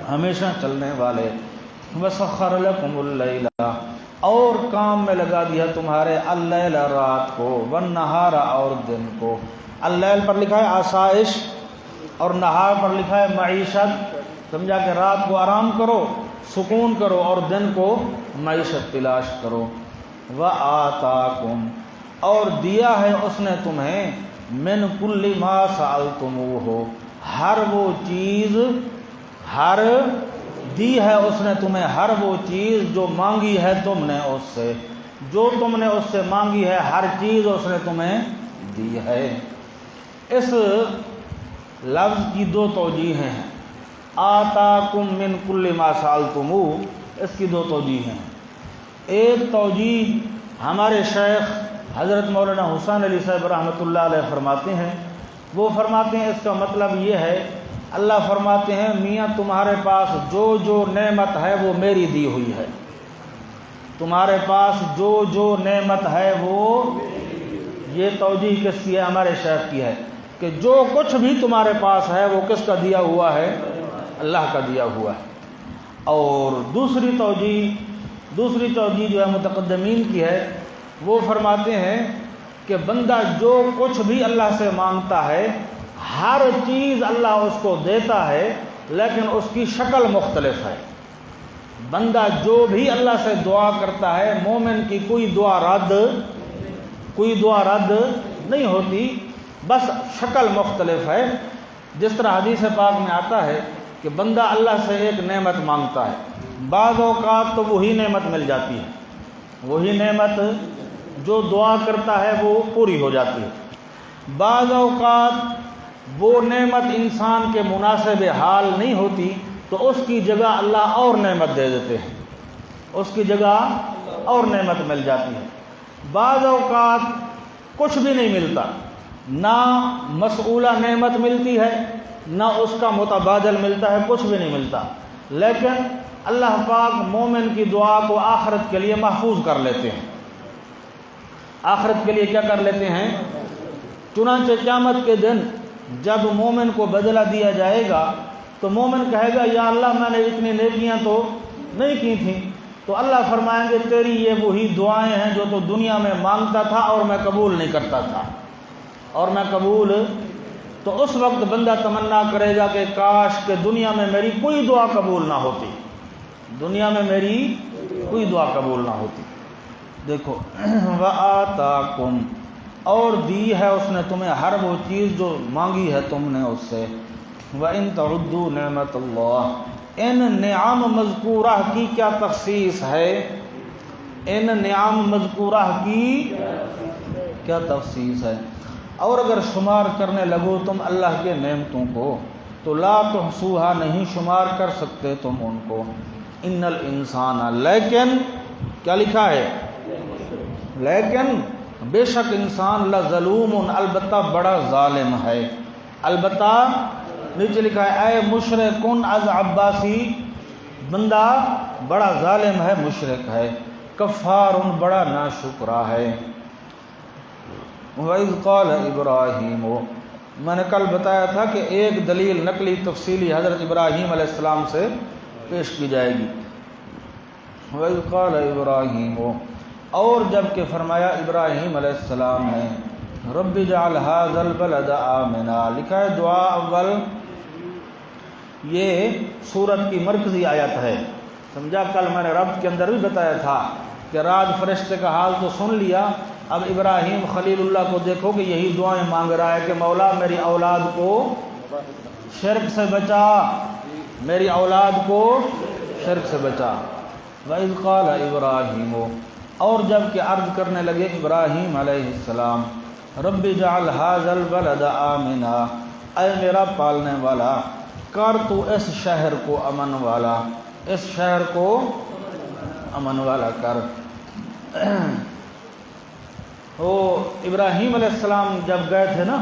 ہمیشہ چلنے والے۔ وَسَخَّرَ لَكُمُ اللَّيْلَ، اور کام میں لگا دیا تمہارے اللیل، رات کو، والنہار، اور دن کو۔ اللیل پر لکھا ہے آسائش، اور نہار پر لکھا ہے معیشت، سمجھا کہ رات کو آرام کرو، سکون کرو، اور دن کو معیشت تلاش کرو۔ وَآتَاكُمْ، اور دیا ہے اس نے تمہیں، مِنْ كُلِّ مَا سَأَلْتُمُوهُ، ہر وہ چیز، ہر دی ہے اس نے تمہیں ہر وہ چیز جو مانگی ہے تم نے اس سے، جو تم نے اس سے مانگی ہے ہر چیز اس نے تمہیں دی ہے۔ اس لفظ کی دو توجیہیں ہیں، آتاکم من کل ما سألتموہ، اس کی دو توجیہیں ہیں۔ ایک توجیہ ہمارے شیخ حضرت مولانا حسین علی صاحب رحمۃ اللہ علیہ فرماتے ہیں، وہ فرماتے ہیں اس کا مطلب یہ ہے، اللہ فرماتے ہیں میاں تمہارے پاس جو جو نعمت ہے وہ میری دی ہوئی ہے، تمہارے پاس جو جو نعمت ہے وہ، یہ توجیہ کس کی ہے؟ ہمارے شیخ کی ہے، کہ جو کچھ بھی تمہارے پاس ہے وہ کس کا دیا ہوا ہے؟ اللہ کا دیا ہوا ہے۔ اور دوسری توجیہ جو ہے متقدمین کی ہے، وہ فرماتے ہیں کہ بندہ جو کچھ بھی اللہ سے مانگتا ہے ہر چیز اللہ اس کو دیتا ہے، لیکن اس کی شکل مختلف ہے۔ بندہ جو بھی اللہ سے دعا کرتا ہے، مومن کی کوئی دعا رد نہیں ہوتی، بس شکل مختلف ہے۔ جس طرح حدیث پاک میں آتا ہے کہ بندہ اللہ سے ایک نعمت مانگتا ہے، بعض اوقات تو وہی نعمت مل جاتی ہے، وہی نعمت جو دعا کرتا ہے وہ پوری ہو جاتی ہے، بعض اوقات وہ نعمت انسان کے مناسب حال نہیں ہوتی تو اس کی جگہ اللہ اور نعمت دے دیتے ہیں، اس کی جگہ اور نعمت مل جاتی ہے، بعض اوقات کچھ بھی نہیں ملتا، نہ مسئولہ نعمت ملتی ہے نہ اس کا متبادل ملتا ہے، کچھ بھی نہیں ملتا، لیکن اللہ پاک مومن کی دعا کو آخرت کے لیے محفوظ کر لیتے ہیں، آخرت کے لیے کیا کر لیتے ہیں؟ چنانچہ قیامت کے دن جب مومن کو بدلہ دیا جائے گا تو مومن کہے گا یا اللہ میں نے اتنی نیکیاں تو نہیں کی تھیں، تو اللہ فرمائیں گے تیری یہ وہی دعائیں ہیں جو تو دنیا میں مانگتا تھا اور میں قبول نہیں کرتا تھا، اور میں قبول، تو اس وقت بندہ تمنا کرے گا کہ کاش کہ دنیا میں میری کوئی دعا قبول نہ ہوتی، دنیا میں میری کوئی دعا قبول نہ ہوتی۔ دیکھو وَآتَاكُمْ، اور دی ہے اس نے تمہیں ہر وہ چیز جو مانگی ہے تم نے اس سے۔ وَإِن تَعُدُّوا نِعْمَةَ اللَّهِ، ان نعم مذکورہ کی کیا تخصیص ہے؟ ان نعم مذکورہ کی کیا تخصیص ہے؟ اور اگر شمار کرنے لگو تم اللہ کے نعمتوں کو تو لا تحصوها، نہیں شمار کر سکتے تم ان کو۔ ان الانسان، لیکن کیا لکھا ہے؟ لیکن بے شک انسان لظلوم، البتہ بڑا ظالم ہے، البتہ نیچے لکھا ہے اے مشرکن از عباسی، بندہ بڑا ظالم ہے، مشرک ہے، کفار، بڑا ناشکرا ہے۔ وَإِذْ قَالَ إِبْرَاهِيمُ، میں نے کل بتایا تھا کہ ایک دلیل نقلی تفصیلی حضرت ابراہیم علیہ السلام سے پیش کی جائے گی۔ وَإِذْ قَالَ إِبْرَاهِيمُ، اور جب کہ فرمایا ابراہیم علیہ السلام نے، رب اجعل هذا البلد آمنا، لکھا ہے دعا اول، یہ سورت کی مرکزی آیت ہے، سمجھا؟ کل میں نے رب کے اندر بھی بتایا تھا کہ رات فرشتے کا حال تو سن لیا، اب ابراہیم خلیل اللہ کو دیکھو کہ یہی دعائیں مانگ رہا ہے کہ مولا میری اولاد کو شرک سے بچا، میری اولاد کو شرک سے بچا۔ وَإِذْ قَالَ إِبْرَاهِيمُ، اور جب کہ عرض کرنے لگے ابراہیم علیہ السلام، رب اجعل هذا البلد آمنا، اے میرا پالنے والا کر تو اس شہر کو امن والا، اس شہر کو امن والا کر۔ وہ ابراہیم علیہ السلام جب گئے تھے نا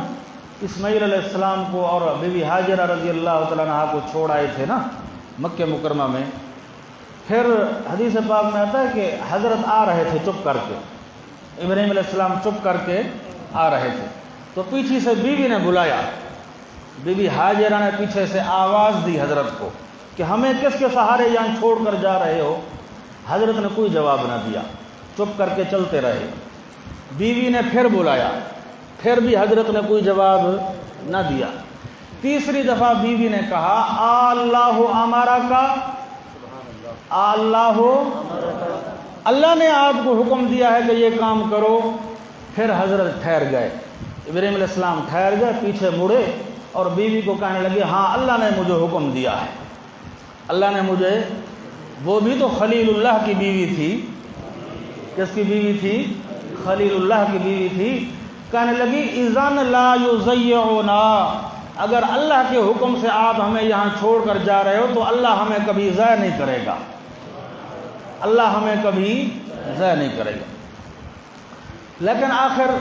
اسماعیل علیہ السلام کو اور بی بی ہاجرہ رضی اللہ تعالیٰ عنہا کو چھوڑ آئے تھے نا مکہ مکرمہ میں، پھر حدیث پاک میں آتا ہے کہ حضرت آ رہے تھے چپ کر کے، ابراہیم علیہ السلام چپ کر کے آ رہے تھے، تو پیچھے سے بیوی نے بلایا، بی بی ہاجرہ نے پیچھے سے آواز دی حضرت کو کہ ہمیں کس کے سہارے یہاں چھوڑ کر جا رہے ہو؟ حضرت نے کوئی جواب نہ دیا، چپ کر کے چلتے رہے۔ بیوی نے پھر بلایا، پھر بھی حضرت نے کوئی جواب نہ دیا۔ تیسری دفعہ بیوی نے کہا اللہ ہمارا کا، اللہ نے آپ کو حکم دیا ہے کہ یہ کام کرو۔ پھر حضرت ٹھہر گئے، ابراہیم علیہ السلام ٹھہر گئے، پیچھے مڑے اور بیوی کو کہنے لگے ہاں اللہ نے مجھے حکم دیا ہے، اللہ نے مجھے، وہ بھی تو خلیل اللہ کی بیوی تھی، کس کی بیوی تھی؟ خلیل اللہ کی بیوی تھی۔ کہنے لگی اذن لا یضیعنا، اگر اللہ کے حکم سے آپ ہمیں یہاں چھوڑ کر جا رہے ہو تو اللہ ہمیں کبھی ضائع نہیں کرے گا، اللہ ہمیں کبھی ضائع نہیں کرے گا۔ لیکن آخر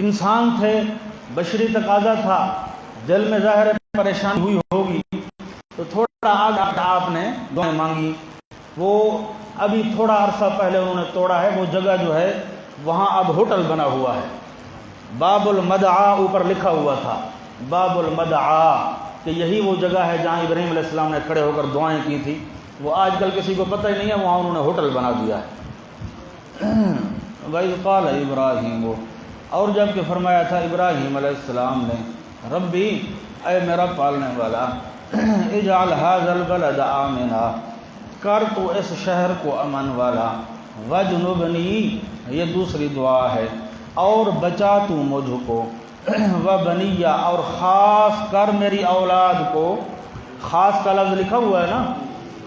انسان تھے، بشری تقاضا تھا، دل میں ظاہر پریشانی ہوئی ہوگی، تو تھوڑا آگے آپ نے دعائیں مانگی۔ وہ ابھی تھوڑا عرصہ پہلے انہوں نے توڑا ہے، وہ جگہ جو ہے وہاں اب ہوٹل بنا ہوا ہے، باب المدعا اوپر لکھا ہوا تھا، باب المدعا، کہ یہی وہ جگہ ہے جہاں ابراہیم علیہ السلام نے کھڑے ہو کر دعائیں کی تھی۔ وہ آج کل کسی کو پتہ ہی نہیں ہے، وہاں انہوں نے ہوٹل بنا دیا ہے۔ وَإِذْ قَالَ إِبْرَاهِيمُ، اور جب کہ فرمایا تھا ابراہیم علیہ السلام نے، ربی اے میرا پالنے والا، اجعل هذا البلد آمنا، کر تو اس شہر کو امن والا، وجنبنی، یہ دوسری دعا ہے، اور بچا تو مجھ کو، وبنیہ، اور خاص کر میری اولاد کو، خاص کا لفظ لکھا ہوا ہے نا،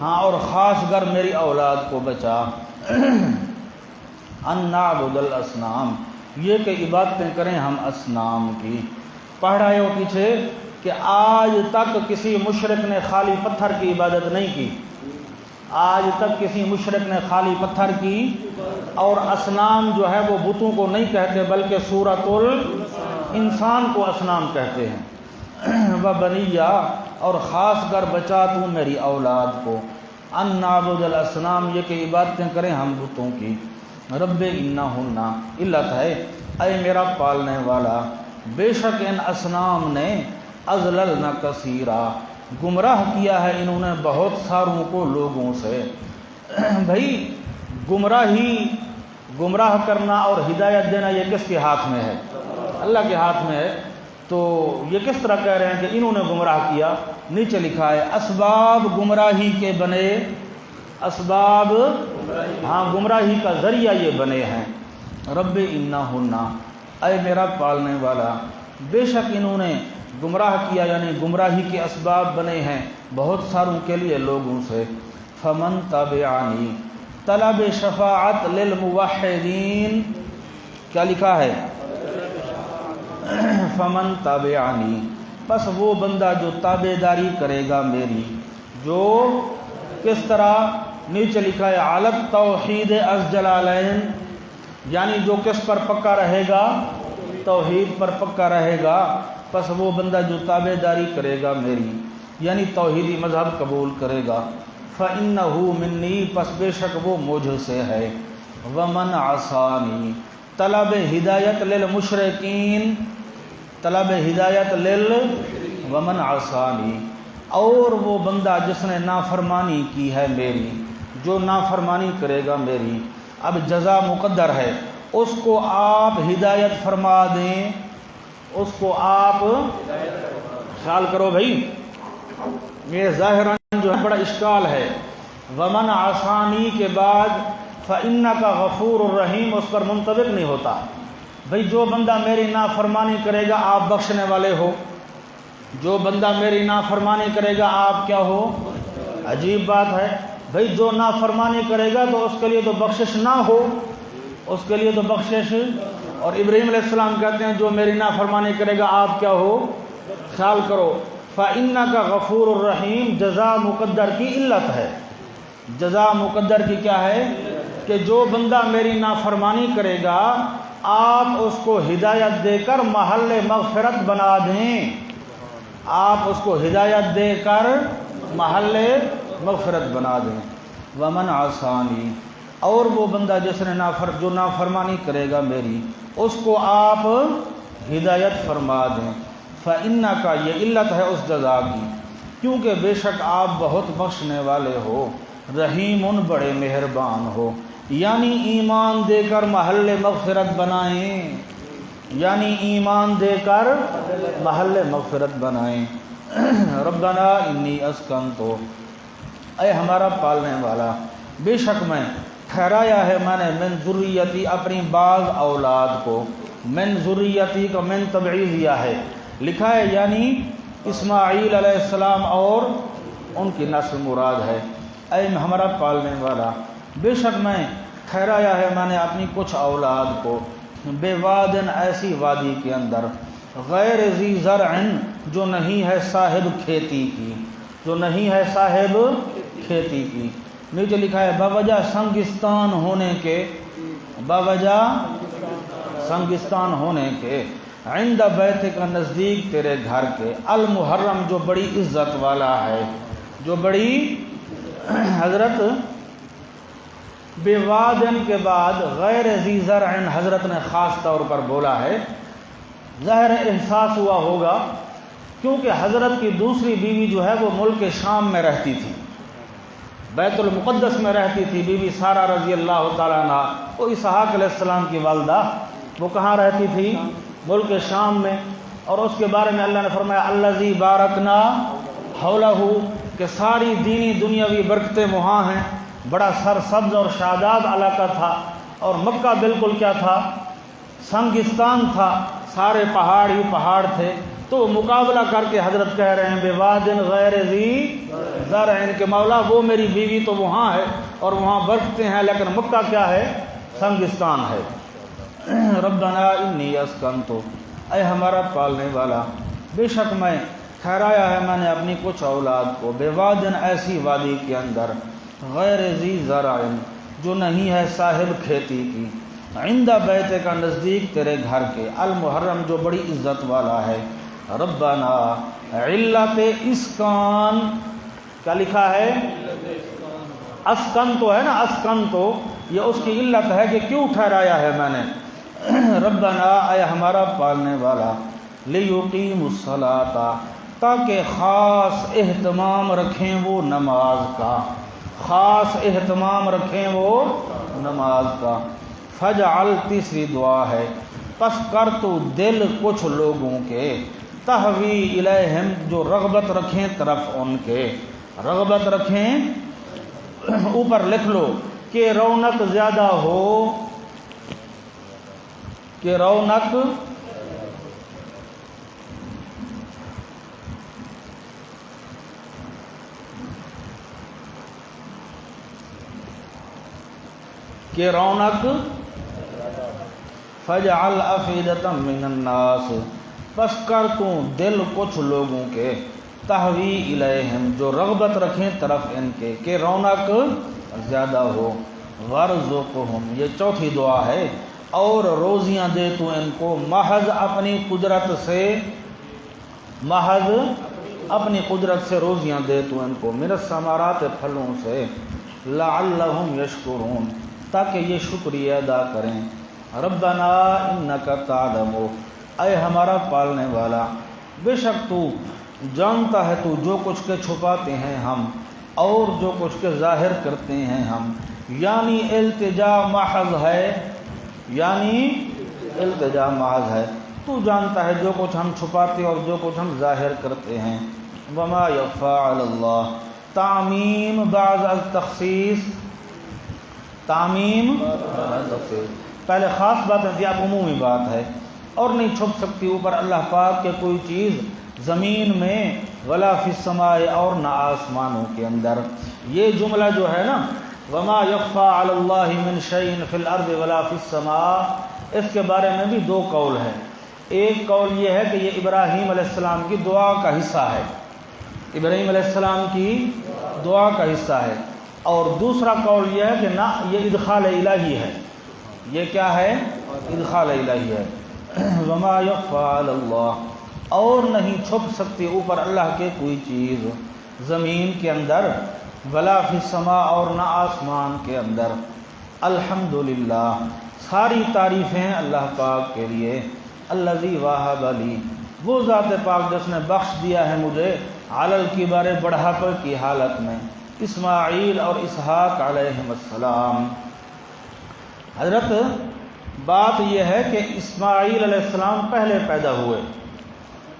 ہاں، اور خاص کر میری اولاد کو بچا، ان نعبد الاصنام، یہ کہ عبادتیں کریں ہم اصنام کی۔ پڑھ رہے ہو پیچھے کہ آج تک کسی مشرک نے خالی پتھر کی عبادت نہیں کی، آج تک کسی مشرک نے خالی پتھر کی، اور اصنام جو ہے وہ بتوں کو نہیں کہتے بلکہ سورۃ الانسان کو اصنام کہتے ہیں۔ وبنیہ، اور خاص کر بچا تو میری اولاد کو، ان نعبد الاصنام، یہ کہ عبادتیں کریں ہم بتوں کی۔ رب انہن، علت ہے اے میرا پالنے والا، بے شک ان اصنام نے اضللن کثیرا، گمراہ کیا ہے انہوں نے بہت ساروں کو لوگوں سے۔ بھائی گمراہ کرنا اور ہدایت دینا یہ کس کے ہاتھ میں ہے؟ اللہ کے ہاتھ میں ہے۔ تو یہ کس طرح کہہ رہے ہیں کہ انہوں نے گمراہ کیا؟ نیچے لکھا ہے اسباب گمراہی کے بنے، اسباب، ہاں، گمراہی کا ذریعہ یہ بنے ہیں۔ رب انہن، اے میرا پالنے والا، بے شک انہوں نے گمراہ کیا، یعنی گمراہی کے اسباب بنے ہیں بہت ساروں کے لیے لوگوں سے۔ فمن تبعنی، طلب شفاعت للموحدین، کیا لکھا ہے؟ فمن تبعنی، پس وہ بندہ جو تابع داری کرے گا میری، جو کس طرح؟ نیچے لکھا ہے علی التوحید الجلالین، یعنی جو کس پر پکا رہے گا؟ توحید پر پکا رہے گا۔ پس وہ بندہ جو تابع داری کرے گا میری، یعنی توحیدی مذہب قبول کرے گا، فَإِنَّهُ مِنِّي، پس بے شک وہ مجھ سے ہے۔ وَمَنْ عَصَانِي، طلب ہدایت للمشرکین، طلب ہدایت وَمَنْ عَصَانِي، اور وہ بندہ جس نے نافرمانی کی ہے میری، جو نافرمانی کرے گا میری۔ اب جزا مقدر ہے، اس کو آپ ہدایت فرما دیں، اس کو آپ خیال کرو بھائی، یہ ظاہراً جو ہے بڑا اشکال ہے۔ ومن عصانی کے بعد فإنک غفور الرحیم اس پر منطبق نہیں ہوتا۔ بھائی جو بندہ میری نافرمانی کرے گا آپ بخشنے والے ہو، جو بندہ میری نافرمانی کرے گا آپ کیا ہو؟ عجیب بات ہے بھائی، جو نافرمانی کرے گا تو اس کے لیے تو بخشش نہ ہو، اس کے لیے تو بخشش، اور ابراہیم علیہ السلام کہتے ہیں جو میری نافرمانی کرے گا آپ کیا ہو؟ خیال کرو، فَإِنَّكَ غَفُورٌ الرحیم، جزا مقدر کی علت ہے۔ جزا مقدر کی کیا ہے؟ کہ جو بندہ میری نافرمانی کرے گا آپ اس کو ہدایت دے کر محل مغفرت بنا دیں، آپ اس کو ہدایت دے کر محل مغفرت بنا دیں۔ ومن عصانی، اور وہ بندہ جس نے جو نافرمانی کرے گا میری، اس کو آپ ہدایت فرما دیں۔ فإنک، یہ علت ہے اس جزا کی، کیونکہ بے شک آپ بہت بخشنے والے ہو، رحیم بڑے مہربان ہو۔ یعنی ایمان دے کر محل مغفرت بنائیں، یعنی ایمان دے کر محل مغفرت بنائیں۔ ربنا انی اسکنتو، اے ہمارا پالنے والا، بے شک میں ٹھہرایا ہے میں نے من ذریتی، اپنی بعض اولاد کو، من ذریتی کا من تبعیضیہ ہے لکھا ہے، یعنی اسماعیل علیہ السلام اور ان کی نسل مراد ہے۔ اے ہمارا پالنے والا، بے شک میں ٹھہرایا ہے میں نے اپنی کچھ اولاد کو، بے وادن، ایسی وادی کے اندر، غیر ذی زرع، جو نہیں ہے صاحب کھیتی کی، جو نہیں ہے صاحب کھیتی کی۔ نیچے لکھا ہے باوجہ سنگستان ہونے کے، باوجہ سنگستان ہونے کے، عند بیت کا نزدیک تیرے گھر کے، المحرم جو بڑی عزت والا ہے، جو بڑی حضرت بے وادن کے بعد غیر ذی زرع حضرت نے خاص طور پر بولا ہے۔ ظاہر احساس ہوا ہوگا کیونکہ حضرت کی دوسری بیوی جو ہے وہ ملک شام میں رہتی تھی، بیت المقدس میں رہتی تھی، بی بی سارہ رضی اللہ تعالیٰ عنہ، وہ اسحاق علیہ السلام کی والدہ، وہ کہاں رہتی تھی؟ ملک شام میں۔ اور اس کے بارے میں اللہ نے فرمایا الذی بارکنا حولہ، کہ ساری دینی دنیاوی برکتیں وہاں ہیں، بڑا سرسبز اور شاداب علاقہ تھا، اور مکہ بالکل کیا تھا؟ سنگستان تھا، سارے پہاڑ ہی پہاڑ تھے۔ تو مقابلہ کر کے حضرت کہہ رہے ہیں بے وادن غیر ذی زرع، کہ مولا وہ میری بیوی تو وہاں ہے اور وہاں برکتیں ہیں، لیکن مکہ کیا ہے؟ سنگستان ہے۔ ربنا انی اسکنتو، اے ہمارا پالنے والا، بے شک میں ٹھہرایا ہے میں نے اپنی کچھ اولاد کو، بے وادن، ایسی وادی کے اندر، غیر ذی زرع، جو نہیں ہے صاحب کھیتی کی، عند بیت کا نزدیک تیرے گھر کے، المحرم جو بڑی عزت والا ہے۔ ربنا، علت اسکان، کیا لکھا ہے؟ اسکن تو ہے نا، اسکن تو یہ اس کی علت ہے کہ کیوں ٹھہرایا ہے میں نے۔ ربنا، اے ہمارا پالنے والا، لیقیموا الصلاۃ، تاکہ خاص اہتمام رکھیں وہ نماز کا، خاص اہتمام رکھیں وہ نماز کا۔ فجعل، تیسری دعا ہے، پس کر تو دل کچھ لوگوں کے، تہوی الیہم، جو رغبت رکھیں طرف ان کے، رغبت رکھیں، اوپر لکھ لو کہ رونق زیادہ ہو، کہ رونق فجعل افئدۃ من الناس، پس کر تو دل کچھ لوگوں کے، تہوی الیہم، جو رغبت رکھیں طرف ان کے، کہ رونق زیادہ ہو۔ وارزقہم، یہ چوتھی دعا ہے، اور روزیاں دے تو ان کو، محض اپنی قدرت سے، محض اپنی قدرت سے روزیاں دے تو ان کو، من الثمرات، پھلوں سے، لعلہم یشکرون، تاکہ یہ شکریہ ادا کریں۔ ربنا انک تعلم، اے ہمارا پالنے والا، بے شک تو جانتا ہے تو جو کچھ کے چھپاتے ہیں ہم اور جو کچھ کے ظاہر کرتے ہیں ہم۔ یعنی التجا محض ہے، یعنی التجا محض ہے، تو جانتا ہے جو کچھ ہم چھپاتے اور جو کچھ ہم ظاہر کرتے ہیں۔ وما یخفی علی اللہ، تعمیم بعد التخصیص، تعمیم پہلے خاص بات ہے، اب عمومی بات ہے، اور نہیں چھپ سکتی اوپر اللہ پاک کے کوئی چیز زمین میں، ولا فی السماء، اور نہ آسمانوں کے اندر۔ یہ جملہ جو ہے نا، وما یخفی علی اللہ من شیء فی الارض ولا فی السماء، اس کے بارے میں بھی دو قول ہیں۔ ایک قول یہ ہے کہ یہ ابراہیم علیہ السلام کی دعا کا حصہ ہے، ابراہیم علیہ السلام کی دعا کا حصہ ہے، اور دوسرا قول یہ ہے کہ نہ، یہ ادخال الہی ہے، یہ کیا ہے؟ ادخال الہی ہے۔ وما یخفی علی اللہ، اور نہیں چھپ سکتی اوپر اللہ کے کوئی چیز زمین کے اندر، ولا فی السماء، اور نہ آسمان کے اندر۔ الحمدللہ، ساری تعریفیں اللہ پاک کے لیے۔ الذی وہب لی، وہ ذات پاک جس نے بخش دیا ہے مجھے، علی الکبر، بڑھاپے کی حالت میں، اسماعیل اور اسحاق علیہم السلام۔ حضرت بات یہ ہے کہ اسماعیل علیہ السلام پہلے پیدا ہوئے،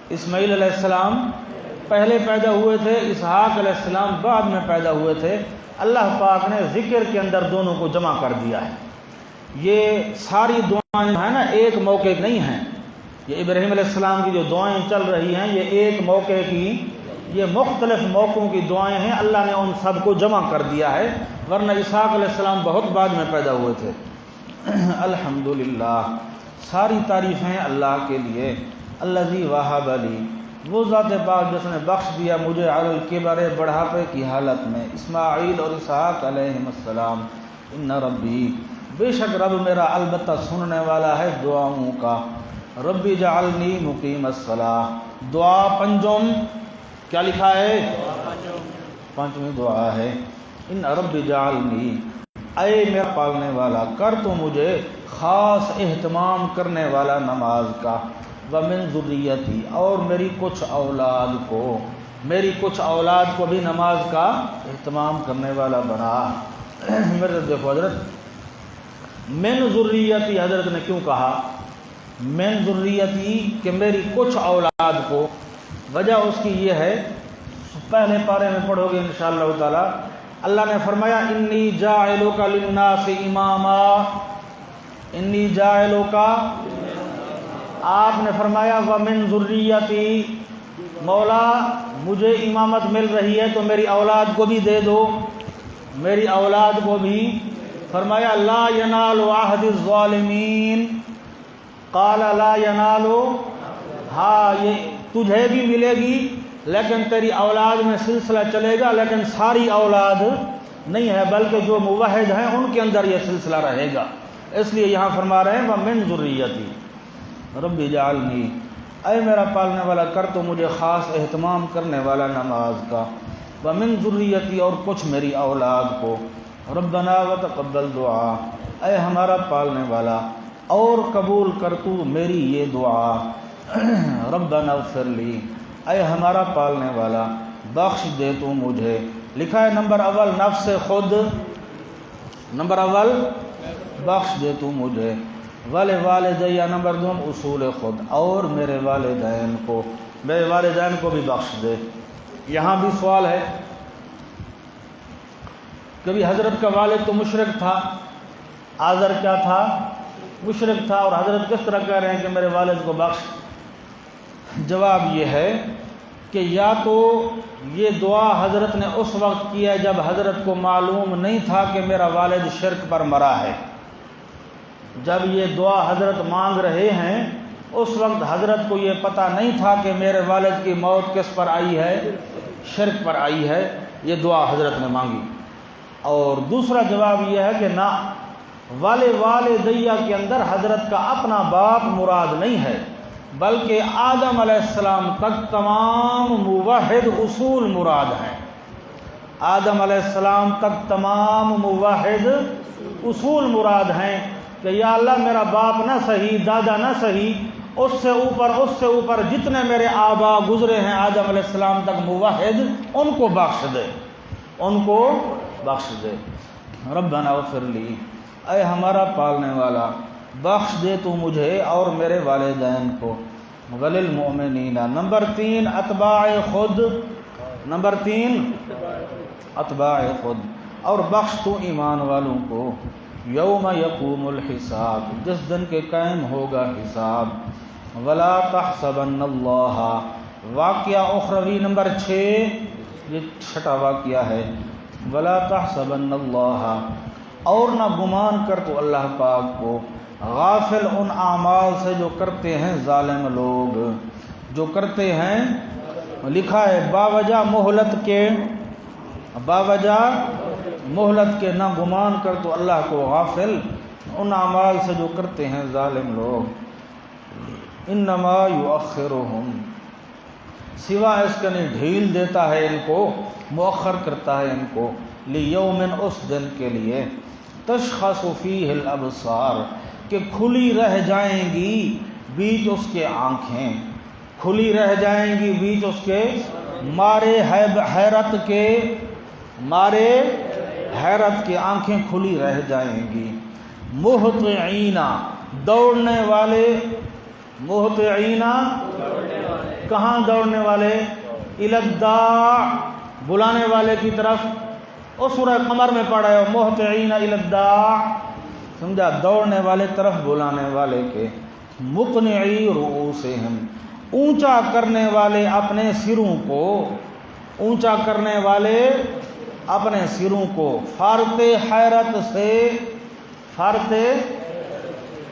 اسماعیل علیہ السلام پہلے پیدا ہوئے تھے، اسحاق علیہ السلام بعد میں پیدا ہوئے تھے۔ اللہ پاک نے ذکر کے اندر دونوں کو جمع کر دیا ہے۔ یہ ساری دعائیں ہیں نا ایک موقع نہیں ہیں، یہ ابراہیم علیہ السلام کی جو دعائیں چل رہی ہیں یہ ایک موقع کی، یہ مختلف موقعوں کی دعائیں ہیں، اللہ نے ان سب کو جمع کر دیا ہے، ورنہ اسحاق علیہ السلام بہت بعد میں پیدا ہوئے تھے۔ الحمدللہ، ساری تعریفیں اللہ کے لیے۔ الذی وہب لی، وہ ذات پاک جس نے بخش دیا مجھے، علی الکبر، بڑھاپے کی حالت میں، اسماعیل اور اسحاق علیہم السلام۔ ان ربی، بے شک رب میرا البتہ سننے والا ہے دعاؤں کا۔ ربی جعلنی مقیم الصلاۃ، دعا پنجم، کیا لکھا ہے؟ پانچویں دعا ہے۔ ان ربی جعلنی، اے میرا پالنے والا، کر تو مجھے خاص اہتمام کرنے والا نماز کا، ومن ذریتی، اور میری کچھ اولاد کو بھی نماز کا اہتمام کرنے والا بنا۔ میرے دیکھو حضرت، من ذریتی حضرت نے کیوں کہا من ذریتی کہ میری کچھ اولاد کو؟ وجہ اس کی یہ ہے، پہلے پارے میں پڑھو گے انشاءاللہ تعالی، اللہ نے فرمایا انی جاعلک للناس اماما، انی جاعلک، آپ نے فرمایا ومن ذریتی، مولا مجھے امامت مل رہی ہے تو میری اولاد کو بھی دے دو، میری اولاد کو بھی۔ فرمایا لا ینال عہد الظالمین، قال لا ینال، ہاں یہ تجھے بھی ملے گی لیکن تیری اولاد میں سلسلہ چلے گا، لیکن ساری اولاد نہیں ہے، بلکہ جو موحد ہیں ان کے اندر یہ سلسلہ رہے گا۔ اس لیے یہاں فرما رہے ہیں ومن ذریتی، رب جعلنی، اے میرا پالنے والا، کر تو مجھے خاص اہتمام کرنے والا نماز کا، ومن ذریتی، اور کچھ میری اولاد کو، ربنا وتقبل دعا، اے ہمارا پالنے والا اور قبول کر تو میری یہ دعا، ربنا اغفر لی، اے ہمارا پالنے والا بخش دے تو مجھے۔ لکھا ہے نمبر اول نفس خود، نمبر اول بخش دے تو مجھے، والدی، نمبر دو اصول خود، اور میرے والدین کو، میرے والدین کو بھی بخش دے۔ یہاں بھی سوال ہے، کبھی حضرت کا والد تو مشرک تھا، آزر کیا تھا؟ مشرک تھا، اور حضرت کس طرح کہہ رہے ہیں کہ میرے والد کو بخش؟ جواب یہ ہے کہ یا تو یہ دعا حضرت نے اس وقت کی ہے جب حضرت کو معلوم نہیں تھا کہ میرا والد شرک پر مرا ہے، جب یہ دعا حضرت مانگ رہے ہیں اس وقت حضرت کو یہ پتہ نہیں تھا کہ میرے والد کی موت کس پر آئی ہے؟ شرک پر آئی ہے، یہ دعا حضرت نے مانگی۔ اور دوسرا جواب یہ ہے کہ نہ، والدیہ کے اندر حضرت کا اپنا باپ مراد نہیں ہے، بلکہ آدم علیہ السلام تک تمام موحد اصول مراد ہیں۔ آدم علیہ السلام تک تمام موحد اصول مراد ہیں کہ یا اللہ میرا باپ نہ صحیح، دادا نہ صحیح، اس سے اوپر جتنے میرے آبا گزرے ہیں آدم علیہ السلام تک موحد، ان کو بخش دے، ان کو بخش دے۔ ربنا اغفر لی، اے ہمارا پالنے والا بخش دے تو مجھے اور میرے والدین کو، وللمؤمنین۔ نمبر 3 اتباع خود، نمبر 3 اتباع خود، اور بخش تو ایمان والوں کو، یوم یقوم الحساب، جس دن کے قائم ہوگا حساب۔ ولا تحسبن اللہ، واقعہ اخروی نمبر 6، یہ چھٹا واقعہ ہے۔ ولا تحسبن اللہ، اور نہ گمان کر تو اللہ پاک کو، غافل ان اعمال سے جو کرتے ہیں ظالم لوگ، جو کرتے ہیں، لکھا ہے باوجہ مہلت کے، نہ گمان کر تو اللہ کو غافل ان اعمال سے جو کرتے ہیں ظالم لوگ. انما یؤخرہم، سوا اس کے نہیں ڈھیل دیتا ہے ان کو، مؤخر کرتا ہے ان کو، لیوم، اس دن کے لیے، تشخص فیہ الابصار، کہ کھلی رہ جائیں گی بیچ اس کے آنکھیں، کھلی رہ جائیں گی بیچ اس کے، مارے حیرت کے، مارے حیرت کے آنکھیں کھلی رہ جائیں گی. مہطعین، دوڑنے والے، مہطعین کہاں دوڑنے والے؟ الی الداع، بلانے والے کی طرف. اور سورہ قمر میں پڑھا ہے مہطعین الی الداع، سمجھا، دوڑنے والے طرف بلانے والے کے. مقنعی رؤوسہم، اونچا کرنے والے اپنے سروں کو، اونچا کرنے والے اپنے سروں کو، فارغ حیرت سے، فارغ،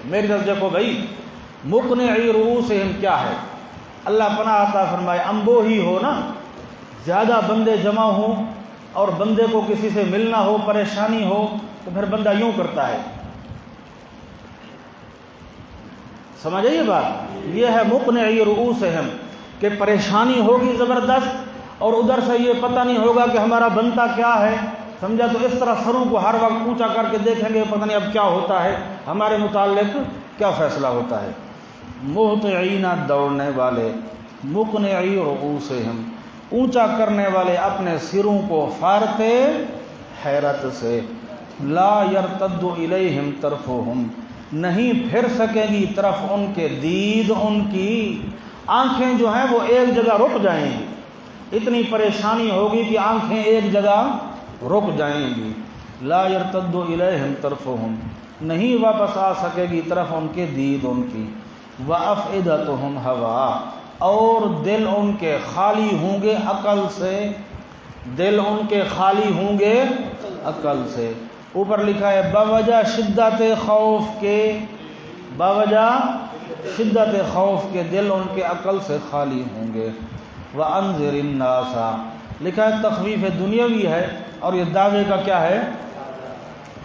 میری طرف دیکھو بھائی. مقنعی رؤوسہم کیا ہے؟ اللہ پناہ عطا فرمائے، انبو ہی ہو نا، زیادہ بندے جمع ہوں اور بندے کو کسی سے ملنا ہو، پریشانی ہو، تو پھر بندہ یوں کرتا ہے. سمجھ آئیے بات؟ یہ ہے مقنعی رؤوسہم، کہ پریشانی ہوگی زبردست اور ادھر سے یہ پتہ نہیں ہوگا کہ ہمارا بنتا کیا ہے، سمجھا. تو اس طرح سروں کو ہر وقت اونچا کر کے دیکھیں گے، پتہ نہیں اب کیا ہوتا ہے، ہمارے متعلق کیا فیصلہ ہوتا ہے. مہطعین، دوڑنے والے، مقنعی رؤوسہم، اونچا کرنے والے اپنے سروں کو، فارغ حیرت سے. لا یرتد الیہم طرفہم، نہیں پھر سکے گی طرف ان کے دید، ان کی آنکھیں جو ہیں وہ ایک جگہ رک جائیں گی. اتنی پریشانی ہوگی کہ آنکھیں ایک جگہ رک جائیں گی. لا یرتد الیہم طرفہم، نہیں واپس آ سکے گی طرف ان کے دید ان کی. وافئدتہم ہوا، اور دل ان کے خالی ہوں گے عقل سے، دل ان کے خالی ہوں گے عقل سے. اوپر لکھا ہے بوجہ شدت خوف کے، بوجہ شدت خوف کے دل ان کے عقل سے خالی ہوں گے. وانذر الناس، لکھا ہے تخویف دنیاوی ہے اور یہ دعوے کا کیا ہے؟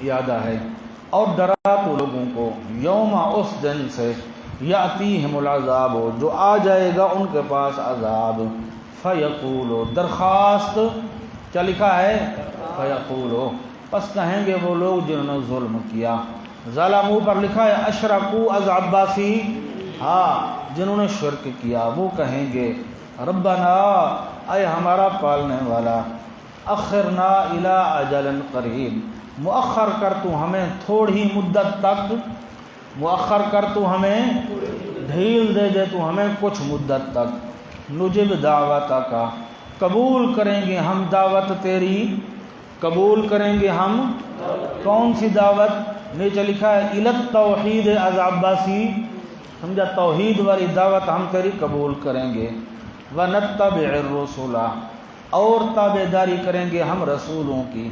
ارادہ ہے. اور ڈرا تو لوگوں کو، یوم، اس دن سے، یاتیہم العذاب، جو آ جائے گا ان کے پاس عذاب. فیقولو، درخواست، کیا لکھا ہے؟ فیقولو، پس کہیں گے وہ لوگ جنہوں نے ظلم کیا. ظالموں پر لکھا ہے اشرکو، از عباسی، ہاں جنہوں نے شرک کیا، وہ کہیں گے ربنا، اے ہمارا پالنے والا، اخرنا الی اجل قریب، مؤخر کر تو ہمیں تھوڑی مدت تک، مؤخر کر تو ہمیں، ڈھیل دے دے تو ہمیں کچھ مدت تک. نجب دعوتک، قبول کریں گے ہم دعوت تیری، قبول کریں گے ہم. کون سی دعوت؟ نیچے لکھا ہے الی التوحید از عباسی، سمجھا، توحید والی دعوت ہم تیری قبول کریں گے. ونتبع الرسل، اور تابعداری کریں گے ہم رسولوں کی.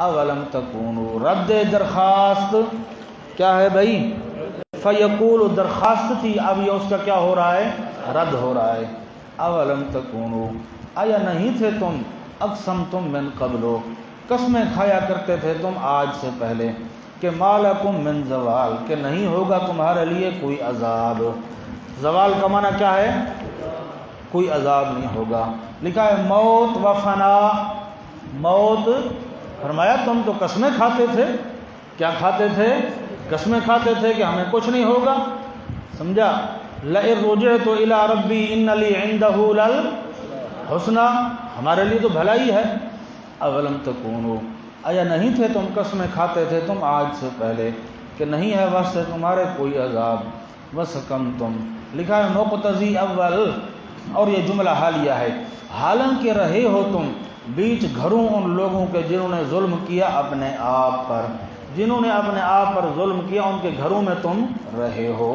اولم تکونوا، رد درخواست کیا ہے بھائی؟ فیقول، درخواست تھی، اب یہ اس کا کیا ہو رہا ہے؟ رد ہو رہا ہے. اولم تکونوا، آیا نہیں تھے تم، اقسمتم من قبلو، قسمیں کھایا کرتے تھے تم آج سے پہلے، کہ ما لکم من زوال، کہ نہیں ہوگا تمہارے لیے کوئی عذاب. زوال کا معنی کیا ہے؟ کوئی عذاب نہیں ہوگا. لکھا ہے موت و فنا، موت، فرمایا تم تو قسمیں کھاتے تھے. کیا کھاتے تھے؟ قسمیں کھاتے تھے کہ ہمیں کچھ نہیں ہوگا، سمجھا. لئن رجعت الی ربی ان لی عندہ للحسنی، ہمارے لیے تو بھلائی ہے. اولم تکونوا، آیا نہیں تھے تم، قسمیں کھاتے تھے تم آج سے پہلے کہ نہیں ہے واسطے تمہارے کوئی عذاب. وسکنتم، لکھا ہے مقتضی اول، اور یہ جملہ حالیہ ہے، حالانکہ رہے ہو تم بیچ گھروں ان لوگوں کے جنہوں نے ظلم کیا اپنے آپ پر، جنہوں نے اپنے آپ پر ظلم کیا ان کے گھروں میں تم رہے ہو.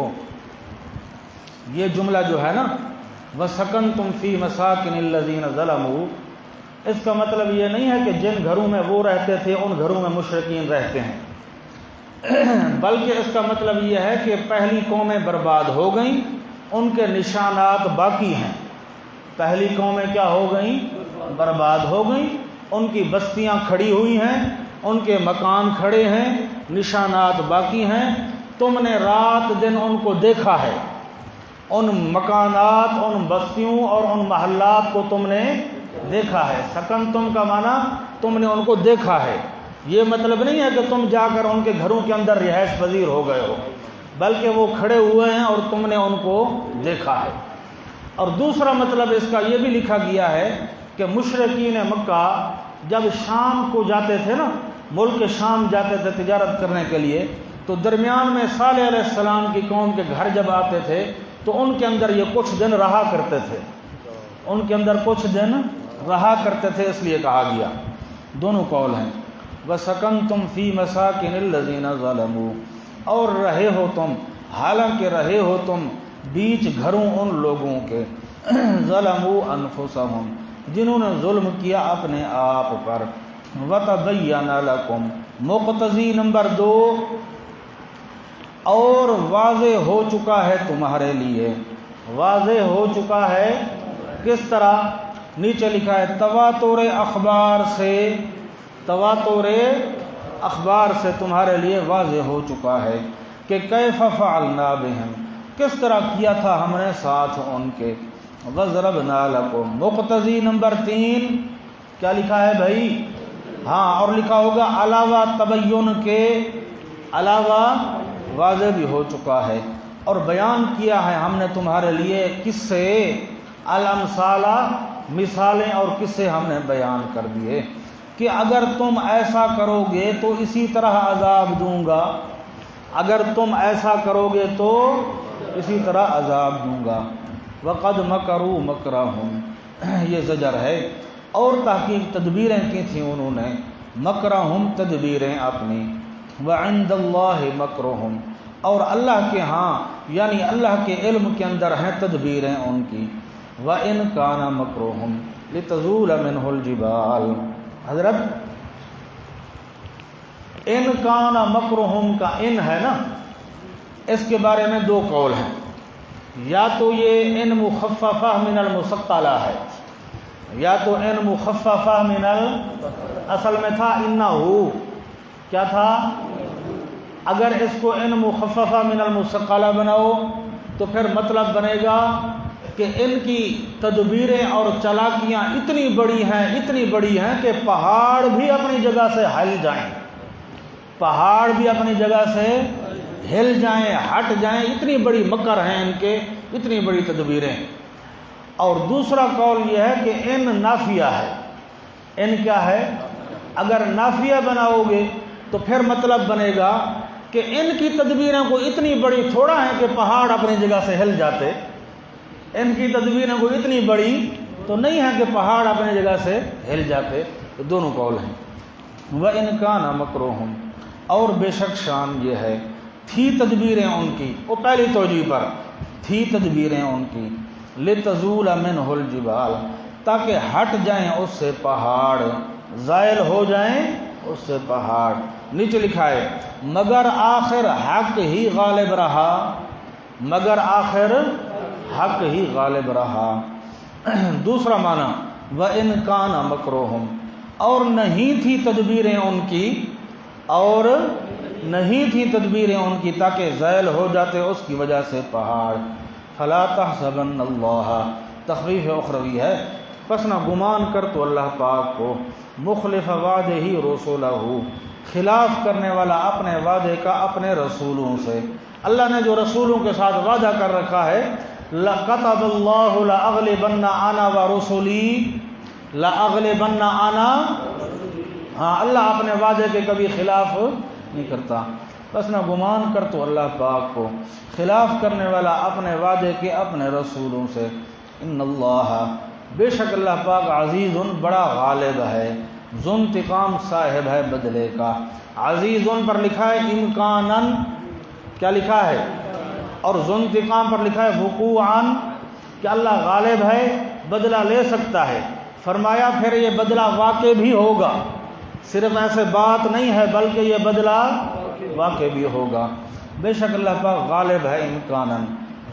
یہ جملہ جو ہے نا وَسَكَنْتُمْ فِي مَسَاكِنِ الَّذِينَ ظَلَمُوا، اس کا مطلب یہ نہیں ہے کہ جن گھروں میں وہ رہتے تھے ان گھروں میں مشرکین رہتے ہیں، بلکہ اس کا مطلب یہ ہے کہ پہلی قومیں برباد ہو گئیں، ان کے نشانات باقی ہیں. پہلی قومیں کیا ہو گئیں؟ برباد ہو گئیں، ان کی بستیاں کھڑی ہوئی ہیں، ان کے مکان کھڑے ہیں،
نشانات باقی ہیں. تم نے رات دن ان کو دیکھا ہے، ان مکانات، ان بستیوں اور ان محلات کو تم نے دیکھا ہے. سکن تم کا معنی تم نے ان کو دیکھا ہے. یہ مطلب نہیں ہے کہ تم جا کر ان کے گھروں کے اندر رہائش پذیر ہو گئے ہو، بلکہ وہ کھڑے ہوئے ہیں اور تم نے ان کو دیکھا ہے. اور دوسرا مطلب اس کا یہ بھی لکھا گیا ہے کہ مشرکین مکہ جب شام کو جاتے تھے نا، ملک شام جاتے تھے تجارت کرنے کے لیے، تو درمیان میں صالح علیہ السلام کی قوم کے گھر جب آتے تھے تو ان کے اندر یہ کچھ دن رہا کرتے تھے، ان کے اندر کچھ دن رہا کرتے تھے، اس لیے کہا گیا. دونوں قول ہیں. وَسَكَنْتُمْ فِي مَسَاكِنِ الَّذِينَ ظَلَمُوا، اور رہے ہو تم، حالانکہ رہے ہو تم بیچ گھروں ان لوگوں کے ظَلَمُوا أَنفُسَهُمْ، جنہوں نے ظلم کیا اپنے آپ پر. وَتَبَيَّنَ لَكُمْ، مقتضی نمبر 2، اور واضح ہو چکا ہے تمہارے لیے. واضح ہو چکا ہے کس طرح؟ نیچے لکھا ہے تواتر اخبار سے، تواتر اخبار سے تمہارے لیے واضح ہو چکا ہے کہ کیف فعلنا بہم، کس طرح کیا تھا ہم نے ساتھ ان کے. وضربنا لکم، مقتضی نمبر 3 کیا لکھا ہے بھائی؟ ہاں، اور لکھا ہوگا علاوہ تبین کے، علاوہ واضح بھی ہو چکا ہے، اور بیان کیا ہے ہم نے تمہارے لیے قصے، الامثالہ، مثالیں اور قصے ہم نے بیان کر دیے کہ اگر تم ایسا کرو گے تو اسی طرح عذاب دوں گا، اگر تم ایسا کرو گے تو اسی طرح عذاب دوں گا. وقد مکروا مکرہم، یہ زجر ہے. اور تحقیق تدبیریں کی تھیں انہوں نے، مکرہم تدبیریں اپنی. وعند اللہ مکرہم، اور اللہ کے ہاں یعنی اللہ کے علم کے اندر ہیں تدبیریں ان کی. وَإِن كَانَ مَكْرُهُمْ لِتَزُولَ مِنْهُ الْجِبَالُ، حضرت ان کان مکرہم کا ان ہے نا، اس کے بارے میں 2 قول ہیں. یا تو یہ ان مخففہ من المثقلہ ہے، یا تو ان مخففہ من اصل میں تھا انہو، کیا تھا؟ اگر اس کو ان مخففہ من المثقلہ بناؤ تو پھر مطلب بنے گا کہ ان کی تدبیریں اور چالاکیاں اتنی بڑی ہیں، اتنی بڑی ہیں کہ پہاڑ بھی اپنی جگہ سے ہل جائیں، پہاڑ بھی اپنی جگہ سے ہل جائیں، ہٹ جائیں، اتنی بڑی مکر ہیں ان کے، اتنی بڑی تدبیریں. اور دوسرا قول یہ ہے کہ ان نافیہ ہے. ان کیا ہے؟ اگر نافیہ بناؤ گے تو پھر مطلب بنے گا کہ ان کی تدبیریں کو اتنی بڑی تھوڑا ہیں کہ پہاڑ اپنی جگہ سے ہل جاتے، ان کی تدبیریں کو اتنی بڑی تو نہیں ہے کہ پہاڑ اپنی جگہ سے ہل جاتے. تو دونوں قول ہیں. وَإِن كَانَ مَكْرُهُمْ، اور بے شک شان یہ ہے، تھی تدبیریں ان کی، وہ پہلی توجیہ پر تھی تدبیریں ان کی، لِتَزُولَ مِنْهُ الْجِبَالُ، تاکہ ہٹ جائیں اس سے پہاڑ، زائل ہو جائیں اس سے پہاڑ. نیچے لکھا ہے مگر آخر حق ہی غالب رہا، مگر آخر حق ہی غالب رہا. دوسرا معنی وَإِن كَانَ مَكْرُهُمْ، اور نہیں تھی تدبیریں ان کی، اور نہیں تھی تدبیریں ان کی تاکہ زائل ہو جاتے اس کی وجہ سے پہاڑ. فَلَا تَحْسَبَنَّ اللَّهَ، تخفیف اخروی ہے، پس نہ گمان کر تو اللہ پاک کو، مخلف وعدہ رسولہ، خلاف کرنے والا اپنے وعدے کا اپنے رسولوں سے. اللہ نے جو رسولوں کے ساتھ وعدہ کر رکھا ہے، لَقَتَبَ اللَّهُ لَأَغْلِبَنَّ أَنَا وَرُسُلِي لَأَغْلِبَنَّ أَنَا، ہاں اللہ اپنے وعدے کے کبھی خلاف نہیں کرتا. بس نہ گمان کر تو اللہ پاک کو، خلاف کرنے والا اپنے وعدے کے اپنے رسولوں سے. ان اللہ، بے شک اللہ پاک عزیز، بڑا غالب ہے، ذو انتقام صاحب ہے بدلے کا. عزیز پر لکھا ہے امکاناً، کیا لکھا ہے؟ اور ذو انتقام پر لکھا ہے وقوعاً، کہ اللہ غالب ہے، بدلہ لے سکتا ہے. فرمایا پھر یہ بدلہ واقع بھی ہوگا، صرف ایسے بات نہیں ہے بلکہ یہ بدلہ واقع بھی ہوگا. بے شک اللہ پاک غالب ہے امکاناً،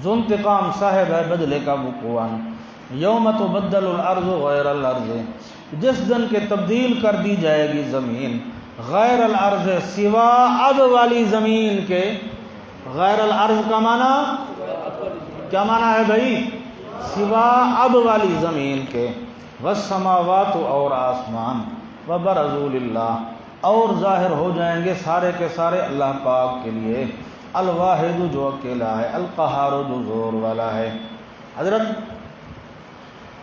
ذو انتقام صاحب ہے بدلے کا وقوعاً. یوم تبدل الارض غیر الارض، جس دن کے تبدیل کر دی جائے گی زمین غیر الارض سوا اب والی زمین کے. غیر الارض کا معنی کیا معنی ہے بھائی؟ سوا اب والی زمین کے. والسماوات اور آسمان. وبرزوا للہ اور ظاہر ہو جائیں گے سارے کے سارے اللہ پاک کے لیے. الواحد جو اکیلا ہے، القہار جو زور والا ہے. حضرت